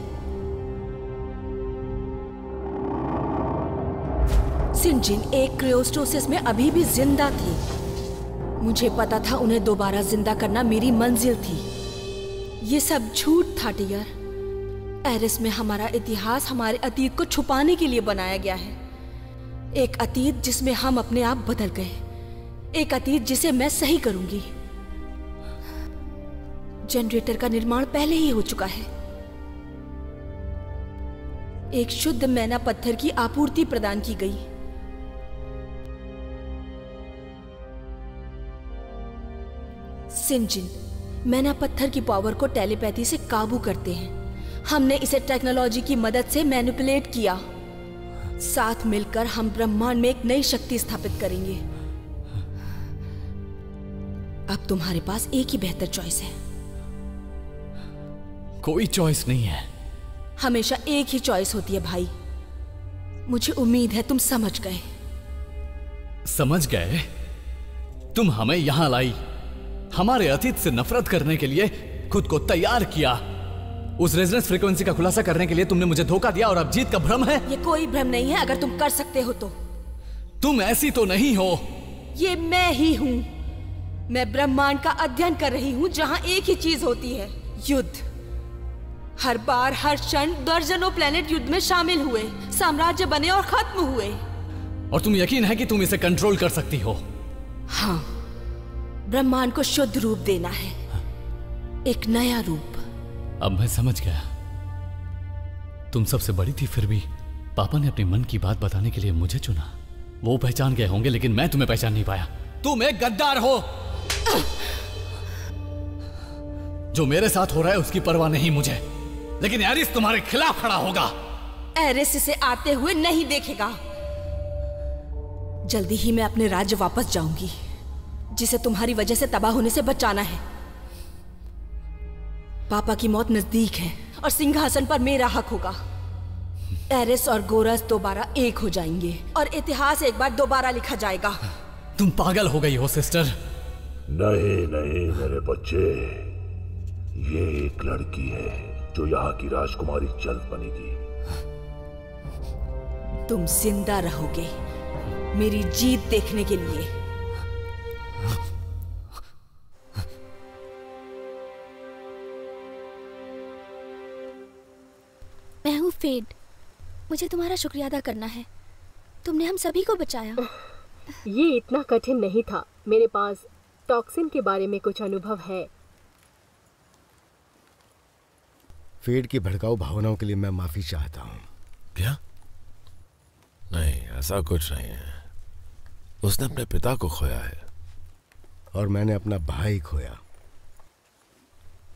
Speaker 11: सिंजिन एक क्रायोस्टोसिस में अभी भी जिंदा थी। मुझे पता था उन्हें दोबारा जिंदा करना मेरी मंजिल थी। ये सब झूठ था टियर। एरिस में हमारा इतिहास हमारे अतीत को छुपाने के लिए बनाया गया है। एक अतीत जिसमें हम अपने आप बदल गए, एक अतीत जिसे मैं सही करूंगी। जनरेटर का निर्माण पहले ही हो चुका है। एक शुद्ध मैना पत्थर की आपूर्ति प्रदान की गई। सिंजिन मैना पत्थर की पावर को टेलीपैथी से काबू करते हैं। हमने इसे टेक्नोलॉजी की मदद से मैनिपुलेट किया। साथ मिलकर हम ब्रह्मांड में एक नई शक्ति स्थापित करेंगे। अब तुम्हारे पास एक ही बेहतर चॉइस है।
Speaker 12: कोई चॉइस नहीं है।
Speaker 11: हमेशा एक ही चॉइस होती है भाई। मुझे उम्मीद है तुम समझ गए।
Speaker 12: समझ गए? तुम हमें यहां लाई, हमारे अतीत से नफरत करने के लिए खुद को तैयार किया। उस रेजोनेंस फ्रीक्वेंसी का खुलासा करने के लिए तुमने मुझे धोखा दिया, और अब जीत का भ्रम है।
Speaker 11: ये कोई भ्रम नहीं है, अगर तुम कर सकते हो तो।
Speaker 12: तुम ऐसी तो नहीं हो।
Speaker 11: ये मैं ही हूं। मैं ब्रह्मांड का अध्ययन कर रही हूं, जहां एक ही चीज होती है, युद्ध। हर बार हर क्षण दर्जनों प्लेनेट युद्ध में शामिल हुए, साम्राज्य बने और खत्म हुए।
Speaker 12: और तुम यकीन है कि तुम इसे कंट्रोल कर सकती हो?
Speaker 11: हाँ, ब्रह्मांड को शुद्ध रूप देना है, एक नया रूप।
Speaker 12: अब मैं समझ गया। तुम सबसे बड़ी थी, फिर भी पापा ने अपने मन की बात बताने के लिए मुझे चुना। वो पहचान गए होंगे, लेकिन मैं तुम्हें पहचान नहीं पाया। तुम एक गद्दार हो। जो मेरे साथ हो रहा है उसकी परवाह नहीं मुझे, लेकिन एरिस तुम्हारे खिलाफ खड़ा होगा।
Speaker 11: एरिस इसे आते हुए नहीं देखेगा। जल्दी ही मैं अपने राज्य वापस जाऊंगी, जिसे तुम्हारी वजह से तबाह होने से बचाना है। पापा की मौत नजदीक है और सिंहासन पर मेरा हक होगा। एरिस और गोरस दोबारा एक हो जाएंगे और इतिहास एक बार दोबारा लिखा जाएगा।
Speaker 12: तुम पागल हो गई हो सिस्टर।
Speaker 10: नहीं नहीं मेरे बच्चे, ये एक लड़की है जो यहाँ की राजकुमारी जल्द बनेगी।
Speaker 11: तुम जिंदा रहोगे, मेरी जीत देखने के लिए।
Speaker 9: मैं हूँ फेड। मुझे तुम्हारा शुक्रिया अदा करना है। तुमने हम सभी को बचाया।
Speaker 5: ये इतना कठिन नहीं था। मेरे पास टॉक्सिन के बारे में कुछ अनुभव है।
Speaker 8: फेड की भड़काऊ भावनाओं के लिए मैं माफी चाहता हूँ।
Speaker 3: क्या? नहीं, ऐसा कुछ नहीं है। उसने अपने पिता को खोया है।
Speaker 8: और मैंने अपना भाई खोया।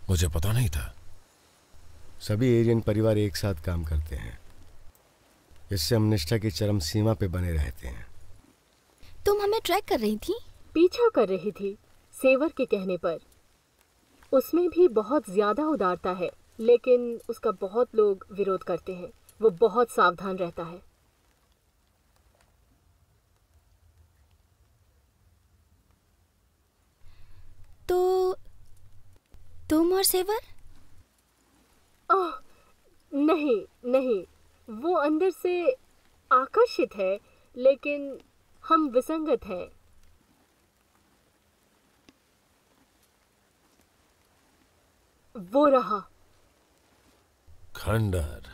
Speaker 3: मुझे पता नहीं था।
Speaker 8: सभी एरियन परिवार एक साथ काम करते हैं। इससे हम निष्ठा की चरम सीमा पे बने रहते हैं।
Speaker 9: तुम हमें ट्रैक कर रही थी?
Speaker 5: पीछा कर रही थी, सेवर के कहने पर। उसमें भी बहुत ज्यादा उदारता है, लेकिन उसका बहुत लोग विरोध करते हैं। वो बहुत सावधान रहता है।
Speaker 9: तो तुम और सेवर?
Speaker 5: ओह नहीं नहीं, वो अंदर से आकर्षित है, लेकिन हम विसंगत हैं। वो रहा
Speaker 3: खंडर।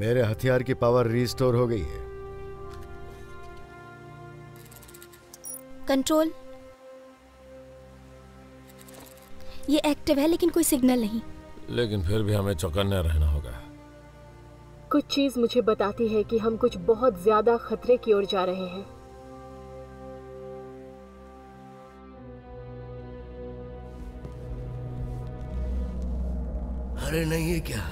Speaker 8: मेरे हथियार की पावर रिस्टोर हो गई है।
Speaker 9: कंट्रोल, ये एक्टिव है लेकिन कोई सिग्नल नहीं।
Speaker 3: लेकिन फिर भी हमें चौकन्ने रहना होगा।
Speaker 5: कुछ चीज मुझे बताती है कि हम कुछ बहुत ज्यादा खतरे की ओर जा रहे हैं।
Speaker 8: अरे नहीं, ये क्या?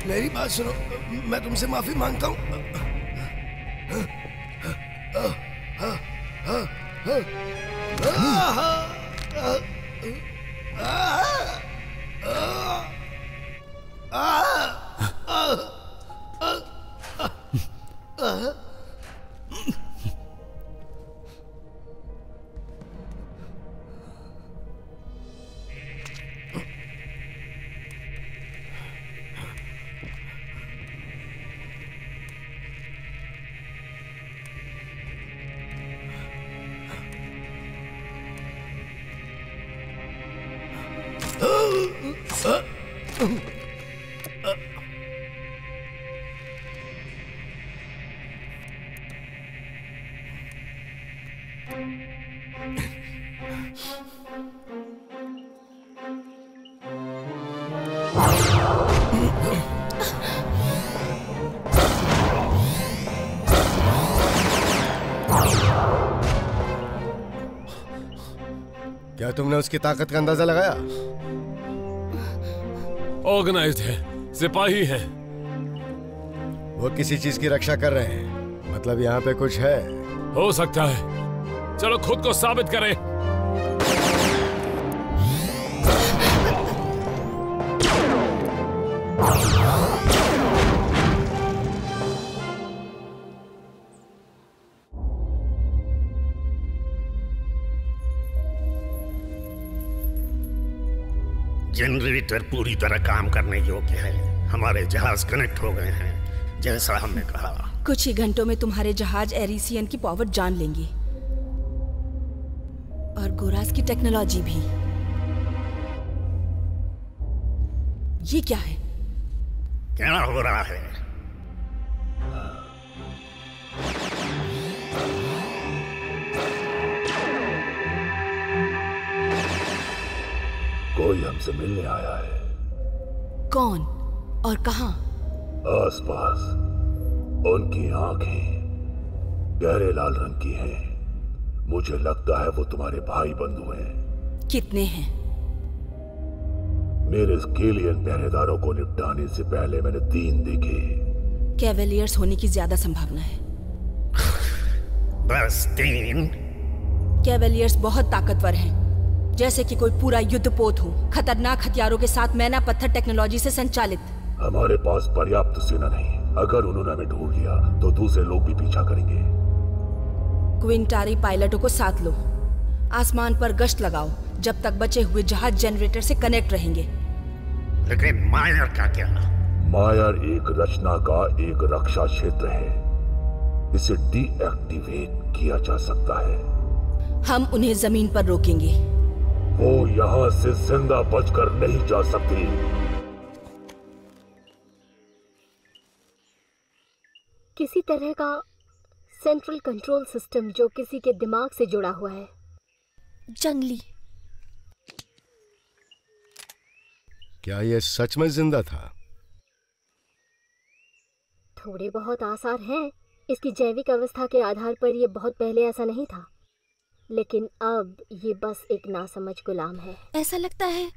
Speaker 8: मेरी बात सुनो, मैं तुमसे माफी मांगता हूँ। क्या तुमने उसकी ताकत का अंदाजा लगाया?
Speaker 3: ऑर्गेनाइज्ड है, सिपाही हैं।
Speaker 8: वो किसी चीज की रक्षा कर रहे हैं, मतलब यहाँ पे कुछ है।
Speaker 3: हो सकता है। चलो खुद को साबित करें।
Speaker 13: जनरेटर पूरी तरह काम करने योग्य है। हमारे जहाज कनेक्ट हो गए हैं, जैसा हमने कहा।
Speaker 11: कुछ ही घंटों में तुम्हारे जहाज एरिसियन की पावर जान लेंगे, और गोरास की टेक्नोलॉजी भी। ये क्या है?
Speaker 13: क्या हो रहा है?
Speaker 10: कोई हमसे मिलने आया है।
Speaker 11: कौन और कहां?
Speaker 10: आसपास। उनकी आंखें गहरे लाल रंग की हैं। मुझे लगता है वो तुम्हारे भाई बंधु हैं।
Speaker 11: कितने हैं?
Speaker 10: मेरे स्केलियन पहरेदारों को निपटाने से पहले मैंने 3 देखे।
Speaker 11: कैवेलियर्स होने की ज्यादा संभावना है।
Speaker 13: बस 3?
Speaker 11: कैवेलियर्स बहुत ताकतवर हैं, जैसे कि कोई पूरा युद्धपोत हो, खतरनाक हथियारों के साथ मैना पत्थर टेक्नोलॉजी से संचालित।
Speaker 10: हमारे पास पर्याप्त सेना नहीं। अगर उन्होंने हमें ढूंढ लिया तो दूसरे लोग भी पीछा करेंगे।
Speaker 11: क्विंटारी पायलटों को साथ लो, आसमान पर गश्त लगाओ जब तक बचे हुए जहाज जनरेटर से कनेक्ट रहेंगे।
Speaker 13: लेकिन मायर का क्या?
Speaker 10: मायर एक रचना का एक रक्षा क्षेत्र है। इसे डीएक्टिवेट किया जा सकता है।
Speaker 11: हम उन्हें जमीन पर रोकेंगे।
Speaker 10: वो यहाँ से जिंदा बचकर नहीं जा सकती।
Speaker 5: किसी तरह का सेंट्रल कंट्रोल सिस्टम जो किसी के दिमाग से जुड़ा हुआ है।
Speaker 9: जंगली।
Speaker 8: क्या यह सच में जिंदा था?
Speaker 5: थोड़े बहुत आसार हैं। इसकी जैविक अवस्था के आधार पर यह बहुत पहले ऐसा नहीं था, लेकिन अब ये बस एक नासमझ गुलाम है।
Speaker 9: ऐसा लगता है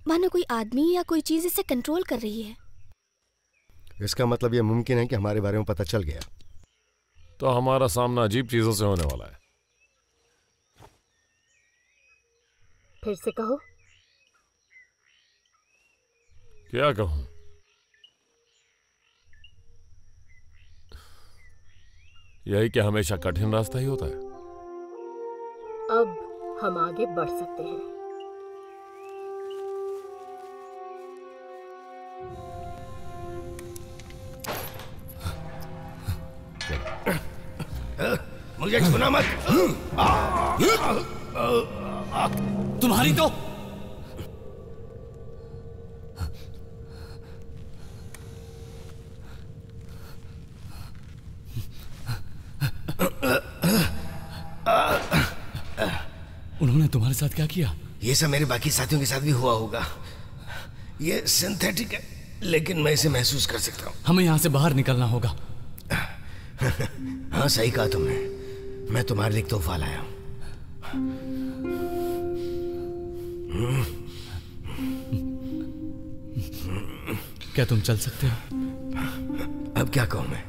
Speaker 9: मानो कोई आदमी या कोई चीज इसे कंट्रोल कर रही है।
Speaker 8: इसका मतलब यह मुमकिन है कि हमारे बारे में पता चल गया।
Speaker 3: तो हमारा सामना अजीब चीजों से होने वाला है।
Speaker 5: फिर से कहो।
Speaker 3: क्या कहूं? यही कि हमेशा कठिन रास्ता ही होता है।
Speaker 5: अब हम आगे बढ़ सकते हैं।
Speaker 8: मुझे छूना मत।
Speaker 12: तुम्हारी तो उन्होंने तुम्हारे साथ क्या किया?
Speaker 8: ये सब मेरे बाकी साथियों के साथ भी हुआ होगा। ये सिंथेटिक है, लेकिन मैं इसे महसूस कर सकता हूँ।
Speaker 12: हमें यहाँ से बाहर निकलना होगा।
Speaker 8: हाँ, सही कहा तुमने। मैं तुम्हारे लिए एक तोहफा लाया हूँ।
Speaker 12: क्या तुम चल सकते हो?
Speaker 8: अब क्या कहूँ मैं?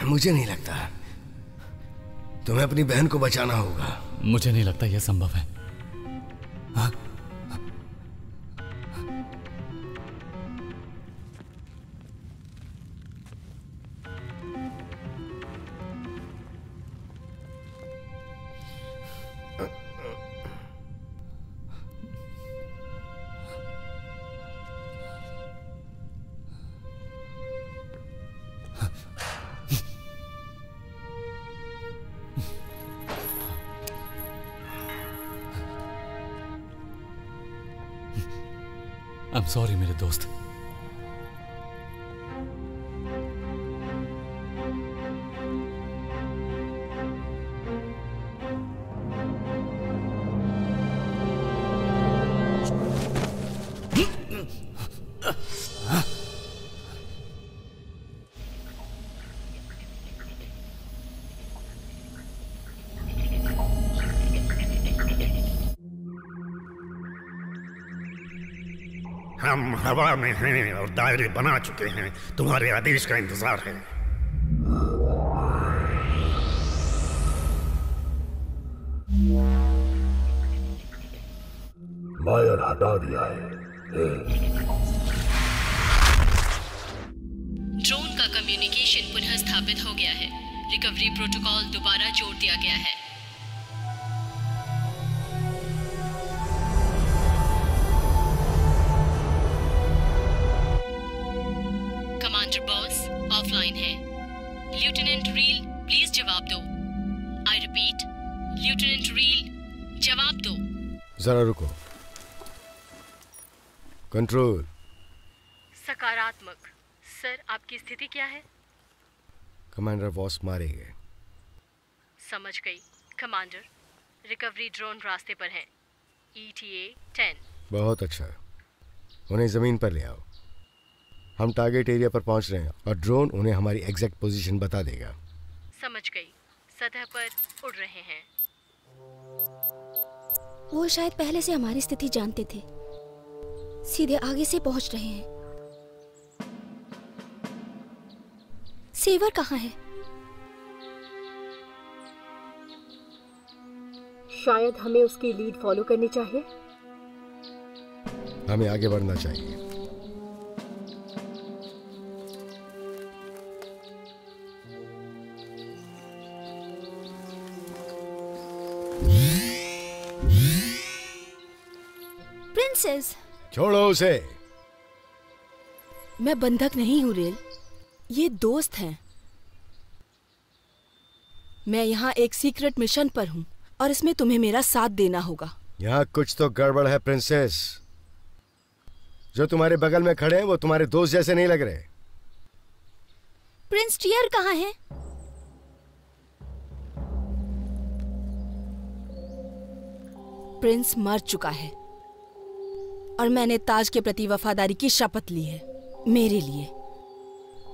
Speaker 8: मुझे नहीं लगता। तुम्हें अपनी बहन को बचाना होगा।
Speaker 12: मुझे नहीं लगता यह संभव है। हाँ? I'm sorry मेरे दोस्त।
Speaker 13: हम हवा में हैं और दायरे बना चुके हैं। तुम्हारे आदेश का इंतजार है।
Speaker 10: मायर हटा दिया है।
Speaker 2: ड्रोन का कम्युनिकेशन पुनः स्थापित हो गया है। रिकवरी प्रोटोकॉल दोबारा जोड़ दिया गया है। कमांडर बॉस ऑफलाइन है। लेफ्टिनेंट रील प्लीज जवाब दो। आई रिपीट, लेफ्टिनेंट रील जवाब दो।
Speaker 8: जरा रुको। कंट्रोल।
Speaker 5: सकारात्मक। सर, आपकी स्थिति क्या है?
Speaker 8: कमांडर बॉस मारे गए।
Speaker 5: समझ गई कमांडर। रिकवरी ड्रोन रास्ते पर है। ETA 10।
Speaker 8: बहुत अच्छा, उन्हें जमीन पर ले आओ। हम टारगेट एरिया पर पहुंच रहे हैं और ड्रोन उन्हें हमारी एग्जैक्ट पोजीशन बता देगा।
Speaker 5: समझ गई। सतह पर उड़ रहे हैं।
Speaker 9: वो शायद पहले से हमारी स्थिति जानते थे। सीधे आगे से पहुंच रहे हैं। सेवर कहाँ है?
Speaker 5: शायद हमें उसकी लीड फॉलो करनी चाहिए।
Speaker 14: हमें आगे बढ़ना चाहिए।
Speaker 9: प्रिंसेस,
Speaker 14: छोड़ो उसे।
Speaker 11: मैं बंधक नहीं हूँ रेल, ये दोस्त हैं। मैं यहाँ एक सीक्रेट मिशन पर हूँ और इसमें तुम्हें मेरा साथ देना होगा।
Speaker 14: यहाँ कुछ तो गड़बड़ है प्रिंसेस। जो तुम्हारे बगल में खड़े हैं वो तुम्हारे दोस्त जैसे नहीं लग रहे।
Speaker 9: प्रिंस टियर कहाँ है?
Speaker 11: प्रिंस मर चुका है और मैंने ताज के प्रति वफादारी की शपथ ली है। मेरे लिए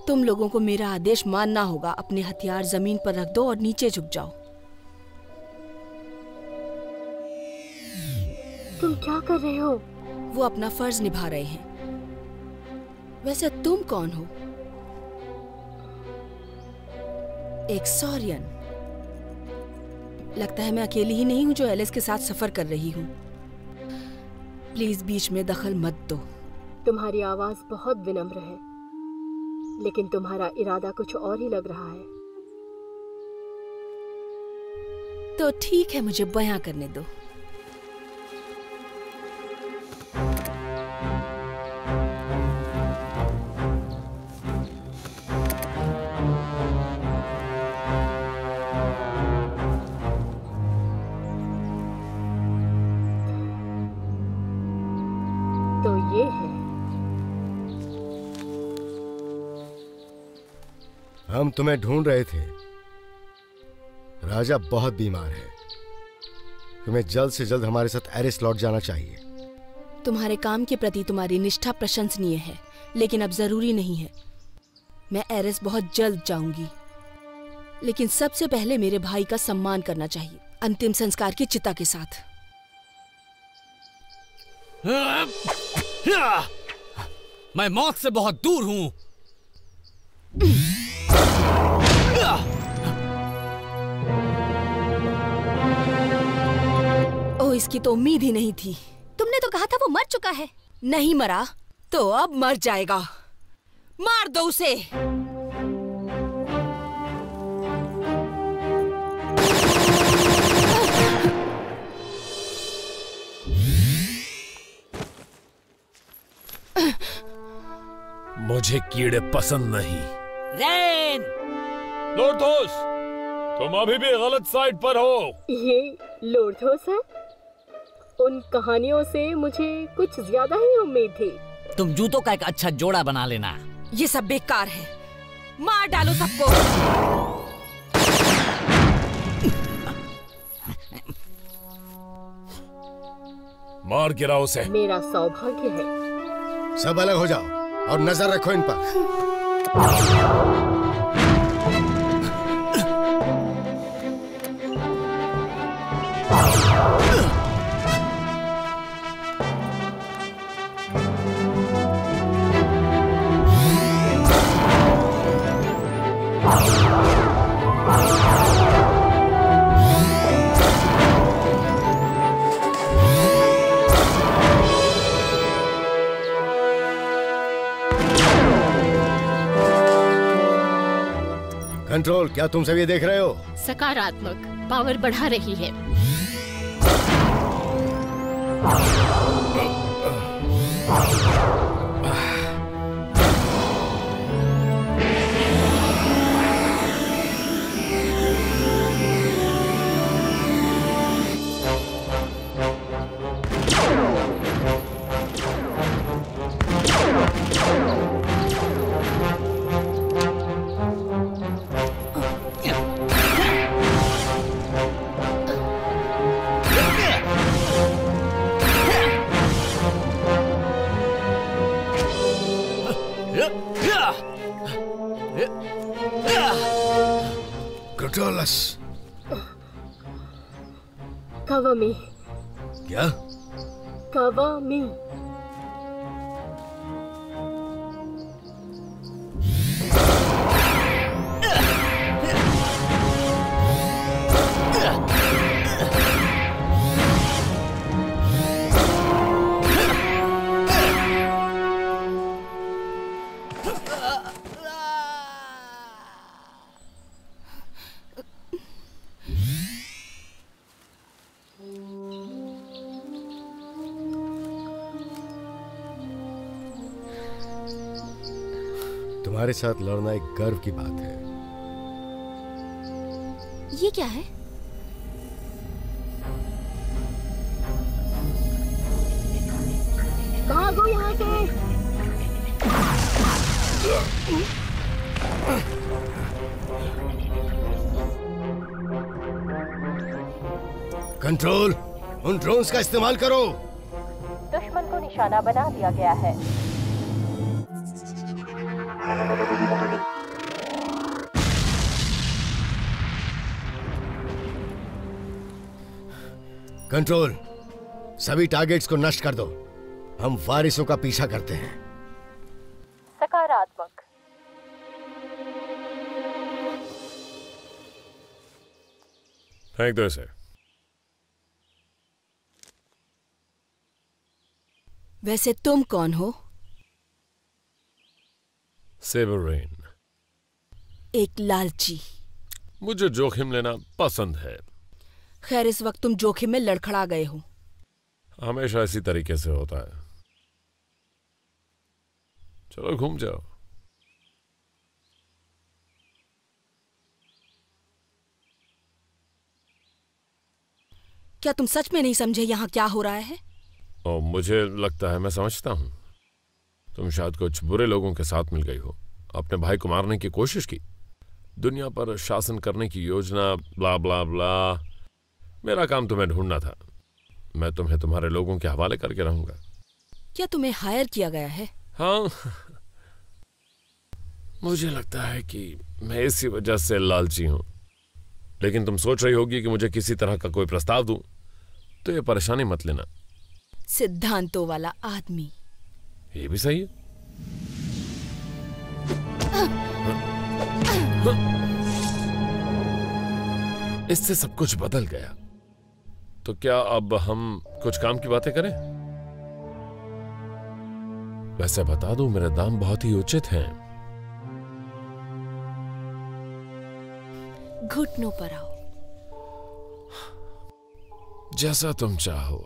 Speaker 11: तुम लोगों को मेरा आदेश मानना होगा। अपने हथियार जमीन पर रख दो और नीचे झुक जाओ।
Speaker 5: तुम क्या कर रहे हो?
Speaker 11: वो अपना फर्ज निभा रहे हैं। वैसे तुम कौन हो? एक सॉरियन। लगता है मैं अकेली ही नहीं हूं जो एलिस के साथ सफर कर रही हूं। प्लीज बीच में दखल मत दो।
Speaker 5: तुम्हारी आवाज बहुत विनम्र है, लेकिन तुम्हारा इरादा कुछ और ही लग रहा है।
Speaker 11: तो ठीक है, मुझे बयां करने दो।
Speaker 5: तो ये है।
Speaker 14: हम तुम्हें ढूंढ रहे थे। राजा बहुत बीमार है। तुम्हें जल्द से जल्द हमारे साथ एरिस लौट जाना चाहिए।
Speaker 11: तुम्हारे काम के प्रति तुम्हारी निष्ठा प्रशंसनीय है, लेकिन अब जरूरी नहीं है। मैं एरिस बहुत जल्द जाऊंगी, लेकिन सबसे पहले मेरे भाई का सम्मान करना चाहिए, अंतिम संस्कार की चिता के साथ।
Speaker 12: मैं मौत से बहुत दूर हूं।
Speaker 11: ओ, इसकी तो उम्मीद ही नहीं थी।
Speaker 9: तुमने तो कहा था वो मर चुका है।
Speaker 11: नहीं मरा तो अब मर जाएगा। मार दो उसे।
Speaker 3: मुझे कीड़े पसंद नहीं।
Speaker 12: रेन!
Speaker 3: लोर्थोस, तुम अभी भी गलत साइड पर हो।
Speaker 5: ये लोर्थोस है? उन कहानियों से मुझे कुछ ज्यादा ही उम्मीद थी।
Speaker 12: तुम जूतों का एक अच्छा जोड़ा बना लेना।
Speaker 11: ये सब बेकार है। मार डालो सबको।
Speaker 3: मार गिराओ उसे।
Speaker 5: मेरा सौभाग्य है।
Speaker 14: सब अलग हो जाओ और नजर रखो इन पर। कंट्रोल, क्या तुम सब ये देख रहे हो?
Speaker 2: सकारात्मक पावर बढ़ा रही है।
Speaker 14: ग्रोटोलस।
Speaker 5: कवामी।
Speaker 14: क्या?
Speaker 5: कवामी।
Speaker 14: तुम्हारे साथ लड़ना एक गर्व की बात है।
Speaker 9: ये क्या है?
Speaker 5: भागो यहाँ से।
Speaker 8: कंट्रोल, उन ड्रोन्स का इस्तेमाल करो।
Speaker 6: दुश्मन को निशाना बना दिया गया है।
Speaker 8: कंट्रोल, सभी टारगेट्स को नष्ट कर दो। हम वारिसों का पीछा करते हैं।
Speaker 6: सकारात्मक।
Speaker 3: फेंक दो इसे।
Speaker 11: वैसे तुम कौन हो?
Speaker 3: Saber Rain.
Speaker 11: एक लालची।
Speaker 3: मुझे जोखिम लेना पसंद है।
Speaker 11: खैर, इस वक्त तुम जोखिम में लड़खड़ा गए हो।
Speaker 3: हमेशा इसी तरीके से होता है। चलो घूम जाओ।
Speaker 11: क्या तुम सच में नहीं समझे यहाँ क्या हो रहा है?
Speaker 3: और मुझे लगता है मैं समझता हूं। तुम शायद कुछ बुरे लोगों के साथ मिल गई हो, अपने भाई को मारने की कोशिश की, दुनिया पर शासन करने की योजना, ब्ला ब्ला ब्ला। मेरा काम तुम्हें ढूंढना था। मैं तुम्हें तुम्हारे लोगों के हवाले करके रहूंगा।
Speaker 11: क्या तुम्हें हायर किया गया है?
Speaker 3: हाँ, मुझे लगता है कि मैं इसी वजह से लालची हूं। लेकिन तुम सोच रही होगी कि मुझे किसी तरह का कोई प्रस्ताव दूं, तो ये परेशानी मत लेना।
Speaker 11: सिद्धांतों वाला आदमी।
Speaker 3: ये भी सही है। इससे सब कुछ बदल गया। तो क्या अब हम कुछ काम की बातें करें? वैसे बता दूं, मेरे दाम बहुत ही उचित हैं।
Speaker 11: घुटनों पर आओ।
Speaker 3: जैसा तुम चाहो।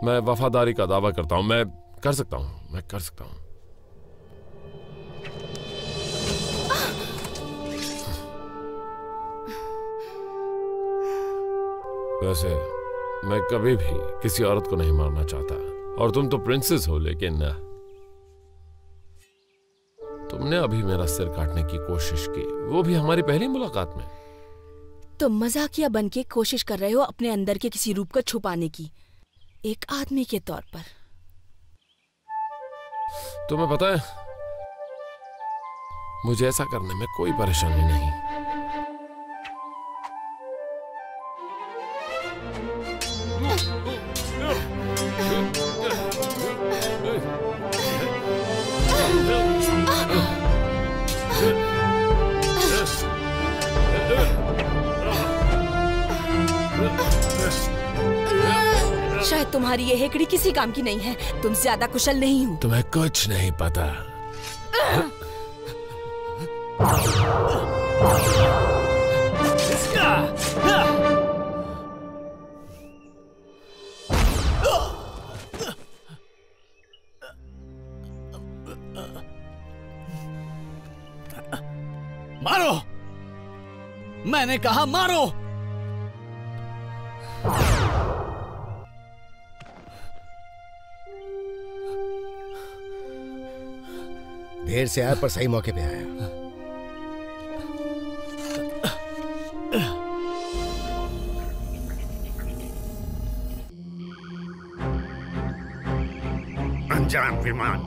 Speaker 3: मैं वफादारी का दावा करता हूं। मैं कर सकता हूं। वैसे मैं कभी भी किसी औरत को नहीं मारना चाहता। और तुम तो प्रिंसेस हो, लेकिन तुमने अभी मेरा सिर काटने की कोशिश की, वो भी हमारी पहली मुलाकात में।
Speaker 11: तुम मजाकिया बन के कोशिश कर रहे हो अपने अंदर के किसी रूप को छुपाने की, एक आदमी के तौर पर।
Speaker 3: तुम्हें पता है, मुझे ऐसा करने में कोई परेशानी नहीं।
Speaker 11: शायद तुम्हारी ये हेकड़ी किसी काम की नहीं है। तुम ज्यादा कुशल नहीं हो।
Speaker 3: तुम्हें कुछ नहीं पता।
Speaker 12: मारो! मैंने कहा मारो!
Speaker 8: देर से आया पर सही मौके पे आया।
Speaker 13: अनजान विमान,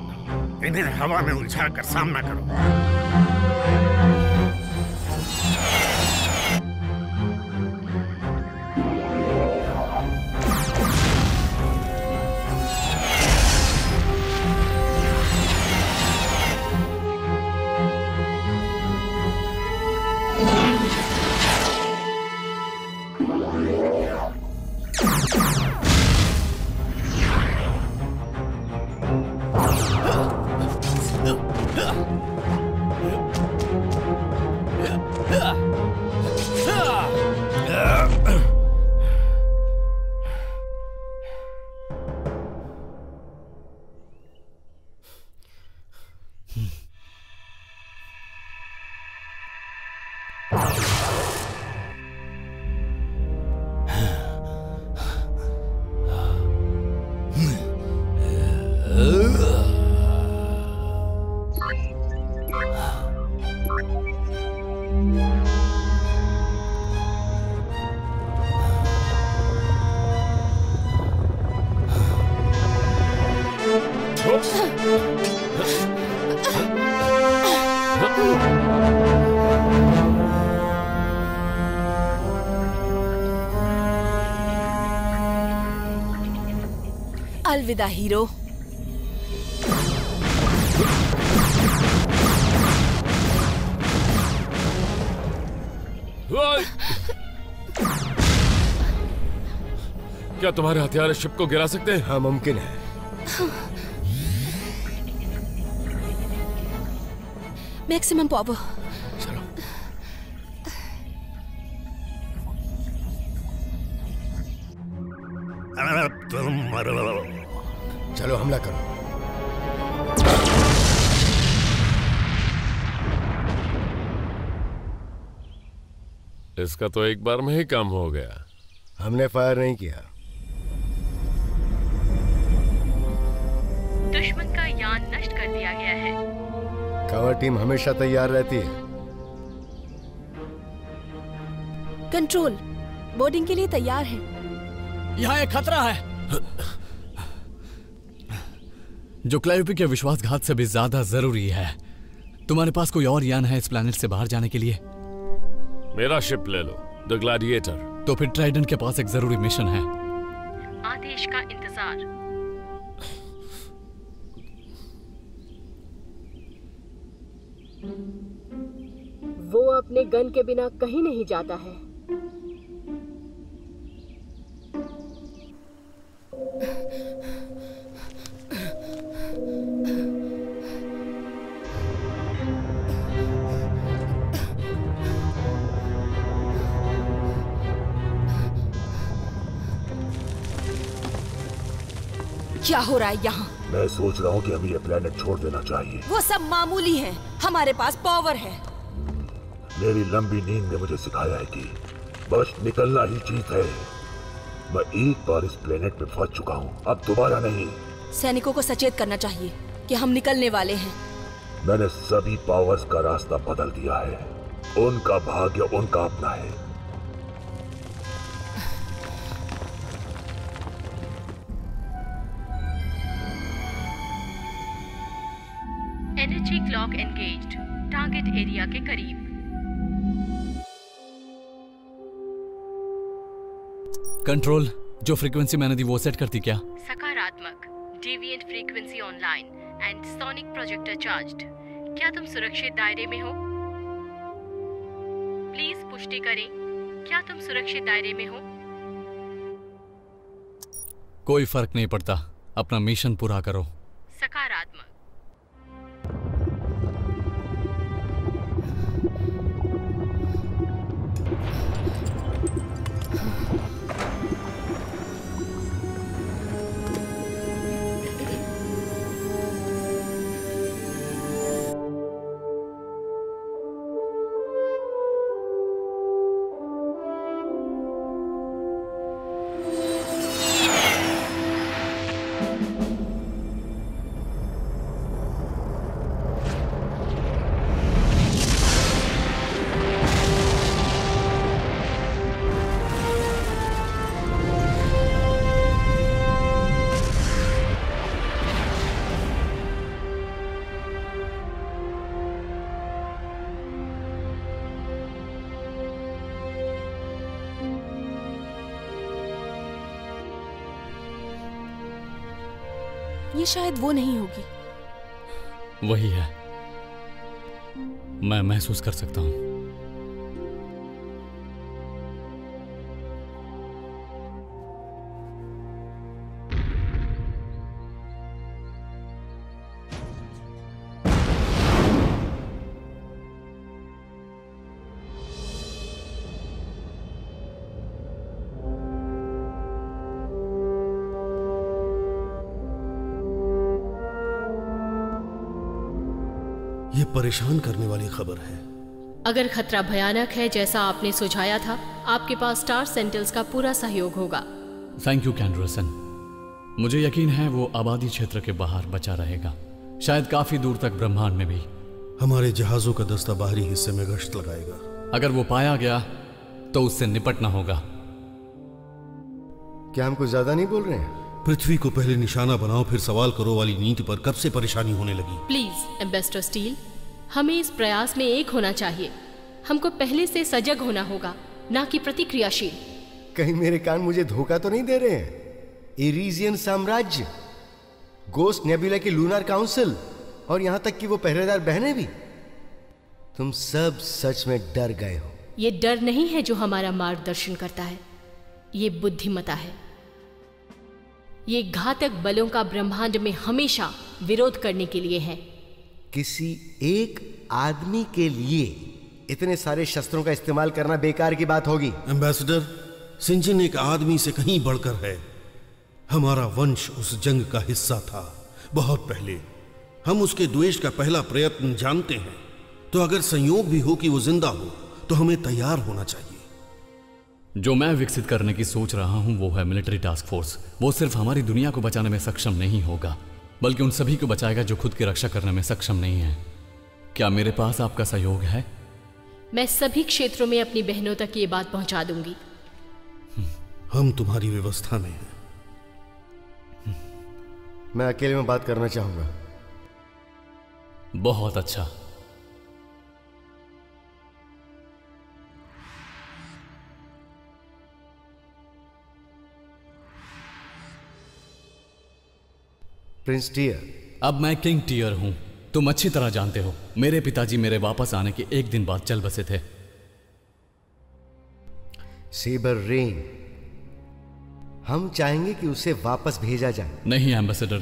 Speaker 13: इन्हें हवा में उलझाकर सामना करो।
Speaker 11: अलविदा हीरो।
Speaker 3: क्या तुम्हारे हथियार शिप को गिरा सकते हैं?
Speaker 14: हाँ, मुमकिन है।
Speaker 11: Maximum power.
Speaker 14: चलो।
Speaker 13: तुम मरो।
Speaker 14: चलो हमला करो।
Speaker 3: इसका तो एक बार में ही काम हो गया।
Speaker 14: हमने फायर नहीं किया।
Speaker 2: दुश्मन का यान नष्ट कर दिया गया है।
Speaker 14: कवर टीम हमेशा तैयार रहती है।
Speaker 11: कंट्रोल, बोर्डिंग के लिए तैयार है।
Speaker 12: यहाँ एक खतरा है जो क्लायोपी के विश्वासघात से भी ज्यादा जरूरी है। तुम्हारे पास कोई और यान है इस प्लेनेट से बाहर जाने के लिए?
Speaker 3: मेरा शिप ले लो, द ग्लैडिएटर।
Speaker 12: तो फिर ट्राइडेंट के पास एक जरूरी मिशन है।
Speaker 2: आदेश का इंतजार।
Speaker 5: वो अपने गन के बिना कहीं नहीं जाता है।
Speaker 11: क्या हो रहा है यहाँ?
Speaker 10: मैं सोच रहा हूँ कि हमें ये प्लेनेट छोड़ देना चाहिए।
Speaker 11: वो सब मामूली है, हमारे पास पावर है।
Speaker 10: मेरी लंबी नींद ने मुझे सिखाया है कि बस निकलना ही जीत है। मैं एक बार इस प्लेनेट पे फंस चुका हूँ, अब दोबारा नहीं।
Speaker 11: सैनिकों को सचेत करना चाहिए कि हम निकलने वाले हैं।
Speaker 10: मैंने सभी पावर्स का रास्ता बदल दिया है। उनका भाग्य उनका अपना है।
Speaker 2: Energy clock engaged, target area के करीब।
Speaker 12: कंट्रोल, जो फ्रीक्वेंसी मैंने दी वो सेट करती क्या?
Speaker 2: सकारात्मक, deviant frequency online and sonic projector charged. क्या तुम सुरक्षित दायरे में हो? प्लीज पुष्टि करें, क्या तुम सुरक्षित दायरे में हो?
Speaker 12: कोई फर्क नहीं पड़ता, अपना मिशन पूरा करो।
Speaker 2: सकारात्मक।
Speaker 11: ये शायद वो नहीं होगी।
Speaker 12: वही है, मैं महसूस कर सकता हूं।
Speaker 7: ये परेशान करने वाली खबर है।
Speaker 2: अगर खतरा भयानक है जैसा आपने सुझाया था, आपके पास स्टार सेंटिल्स का पूरा सहयोग होगा।
Speaker 12: थैंक यू कैंडरसन। मुझे यकीन है वो आबादी क्षेत्र के बाहर बचा रहेगा, शायद काफी दूर तक ब्रह्मांड में भी।
Speaker 7: हमारे जहाजों का दस्ता बाहरी हिस्से में गश्त लगाएगा।
Speaker 12: अगर वो पाया गया तो उससे निपटना होगा।
Speaker 14: क्या हम कुछ ज्यादा नहीं बोल रहे हैं?
Speaker 7: पृथ्वी को पहले निशाना बनाओ फिर सवाल करो वाली नीति पर कब से परेशानी होने लगी?
Speaker 5: प्लीज एम्बेसडर स्टील, हमें इस प्रयास में एक होना चाहिए। हमको पहले से सजग होना होगा, ना कि प्रतिक्रियाशील।
Speaker 14: कहीं मेरे कान मुझे धोखा तो नहीं दे रहे हैं? एरिजियन साम्राज्य, गोस्ट नेबुला की लूनार काउंसिल और यहां तक कि वो पहरेदार बहनें भी, तुम सब सच में डर गए हो।
Speaker 5: ये डर नहीं है जो हमारा मार्गदर्शन करता है, ये बुद्धिमता है। ये घातक बलों का ब्रह्मांड में हमेशा विरोध करने के लिए है।
Speaker 14: किसी एक आदमी के लिए इतने सारे शस्त्रों का इस्तेमाल करना बेकार की बात होगी।
Speaker 7: एम्बेसडर, सिंजन एक आदमी से कहीं बढ़कर है। हमारा वंश उस जंग का हिस्सा था बहुत पहले। हम उसके द्वेष का पहला प्रयत्न जानते हैं, तो अगर संयोग भी हो कि वो जिंदा हो तो हमें तैयार होना चाहिए।
Speaker 12: जो मैं विकसित करने की सोच रहा हूं वो है मिलिट्री टास्क फोर्स। वो सिर्फ हमारी दुनिया को बचाने में सक्षम नहीं होगा, बल्कि उन सभी को बचाएगा जो खुद की रक्षा करने में सक्षम नहीं है। क्या मेरे पास आपका सहयोग है?
Speaker 5: मैं सभी क्षेत्रों में अपनी बहनों तक ये बात पहुंचा दूंगी।
Speaker 7: हम तुम्हारी व्यवस्था में हैं।
Speaker 14: मैं अकेले में बात करना चाहूंगा।
Speaker 12: बहुत अच्छा।
Speaker 14: Prince Tier.
Speaker 12: अब मैं किंग टियर हूं। तुम अच्छी तरह जानते हो, मेरे पिताजी मेरे वापस आने के एक दिन बाद चल बसे थे।
Speaker 14: सेबर रेन, हम चाहेंगे कि उसे वापस भेजा जाए।
Speaker 12: नहीं एम्बेसडर,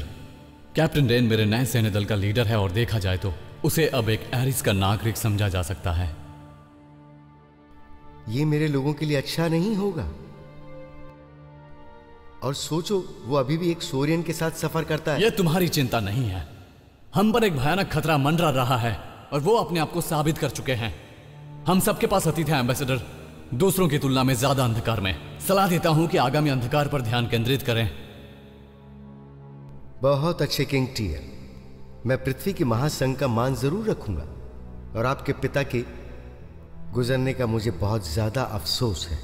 Speaker 12: कैप्टन रेन मेरे नए सैन्य दल का लीडर है और देखा जाए तो उसे अब एक एरिस का नागरिक समझा जा सकता है।
Speaker 14: ये मेरे लोगों के लिए अच्छा नहीं होगा। और सोचो, वो अभी भी एक सोरियन के साथ सफर करता है।
Speaker 12: यह तुम्हारी चिंता नहीं है। हम पर एक भयानक खतरा मंडरा रहा है और वो अपने आप को साबित कर चुके हैं। हम सबके पास अतीत है एम्बेसडर, दूसरों की तुलना में ज्यादा अंधकार में। सलाह देता हूं कि आगामी अंधकार पर ध्यान केंद्रित करें।
Speaker 14: बहुत अच्छे किंग टियर, मैं पृथ्वी के महासंघ का मान जरूर रखूंगा और आपके पिता के गुजरने का मुझे बहुत ज्यादा अफसोस है।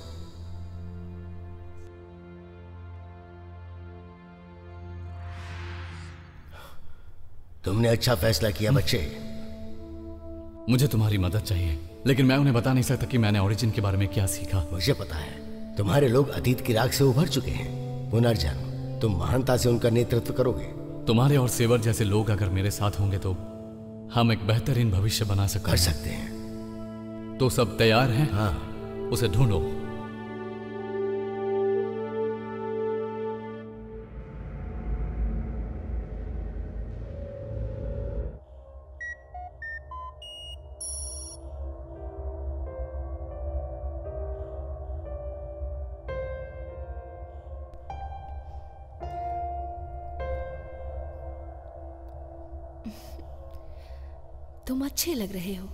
Speaker 14: तुमने अच्छा फैसला किया बच्चे।
Speaker 12: मुझे तुम्हारी मदद चाहिए, लेकिन मैं उन्हें बता नहीं सकता कि मैंने ओरिजिन के बारे में क्या सीखा।
Speaker 14: मुझे पता है, तुम्हारे लोग अतीत की राख से उभर चुके हैं। पुनर्जन्म, तुम महानता से उनका नेतृत्व करोगे।
Speaker 12: तुम्हारे और सेवर जैसे लोग अगर मेरे साथ होंगे तो हम एक बेहतरीन भविष्य बना सकते
Speaker 14: हैं।
Speaker 12: तो सब तैयार हैं?
Speaker 14: हाँ।
Speaker 12: उसे ढूंढो।
Speaker 9: तुम अच्छे लग रहे हो।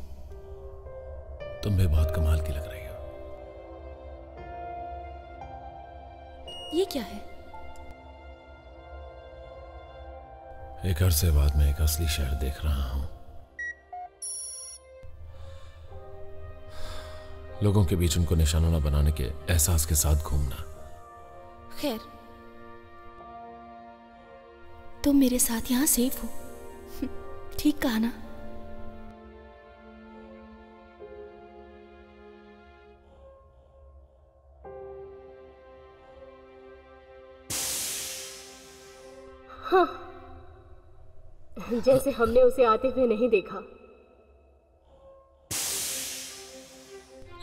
Speaker 3: तुम भी बहुत कमाल की लग रही हो।
Speaker 9: ये क्या है?
Speaker 3: एक अरसे बाद मैं एक असली शहर देख रहा हूं। लोगों के बीच उनको निशाना न बनाने के एहसास के साथ घूमना।
Speaker 9: खैर, तुम मेरे साथ यहां सेफ हो। ठीक कहा ना?
Speaker 5: हाँ, जैसे हमने उसे आते हुए नहीं देखा।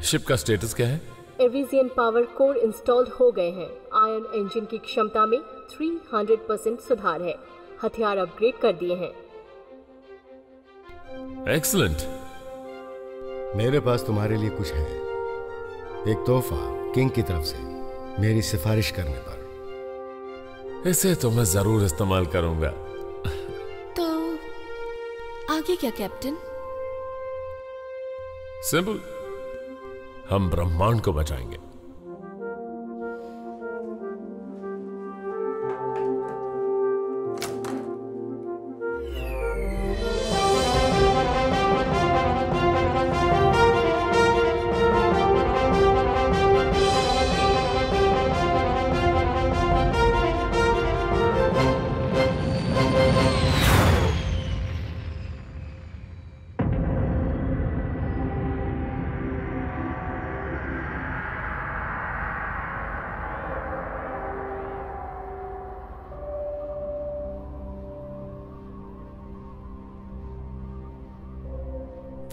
Speaker 3: शिप का स्टेटस क्या है?
Speaker 5: एविजियन पावर कोर इंस्टॉल्ड हो गए हैं। आयरन इंजन की क्षमता में 300% सुधार है। हथियार अपग्रेड कर दिए हैं।
Speaker 3: एक्सीलेंट।
Speaker 14: मेरे पास तुम्हारे लिए कुछ है, एक तोहफा किंग की तरफ से मेरी सिफारिश करने पर।
Speaker 3: इसे तो मैं जरूर इस्तेमाल करूंगा।
Speaker 9: तो आगे क्या कैप्टन?
Speaker 3: सिंपल, हम ब्रह्मांड को बचाएंगे।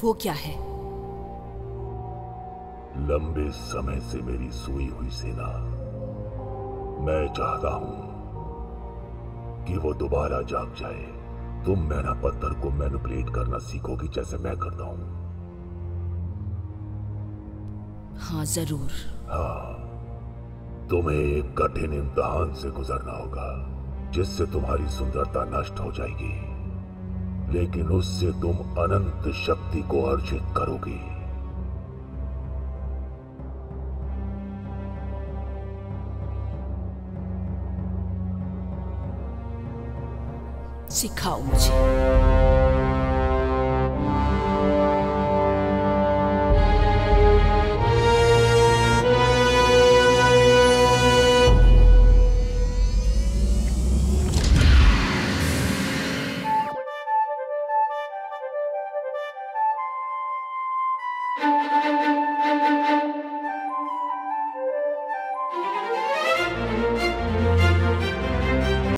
Speaker 11: वो क्या है?
Speaker 10: लंबे समय से मेरी सोई हुई सेना, मैं चाहता हूं कि वो दोबारा जाग जाए। तुम मैना पत्थर को मैनिपुलेट करना सीखोगी जैसे मैं करता हूं।
Speaker 11: हाँ जरूर।
Speaker 10: हाँ, तुम्हें एक कठिन इम्तिहान से गुजरना होगा जिससे तुम्हारी सुंदरता नष्ट हो जाएगी, लेकिन उससे तुम अनंत शक्ति को अर्जित करोगी।
Speaker 11: सिखाओ मुझे।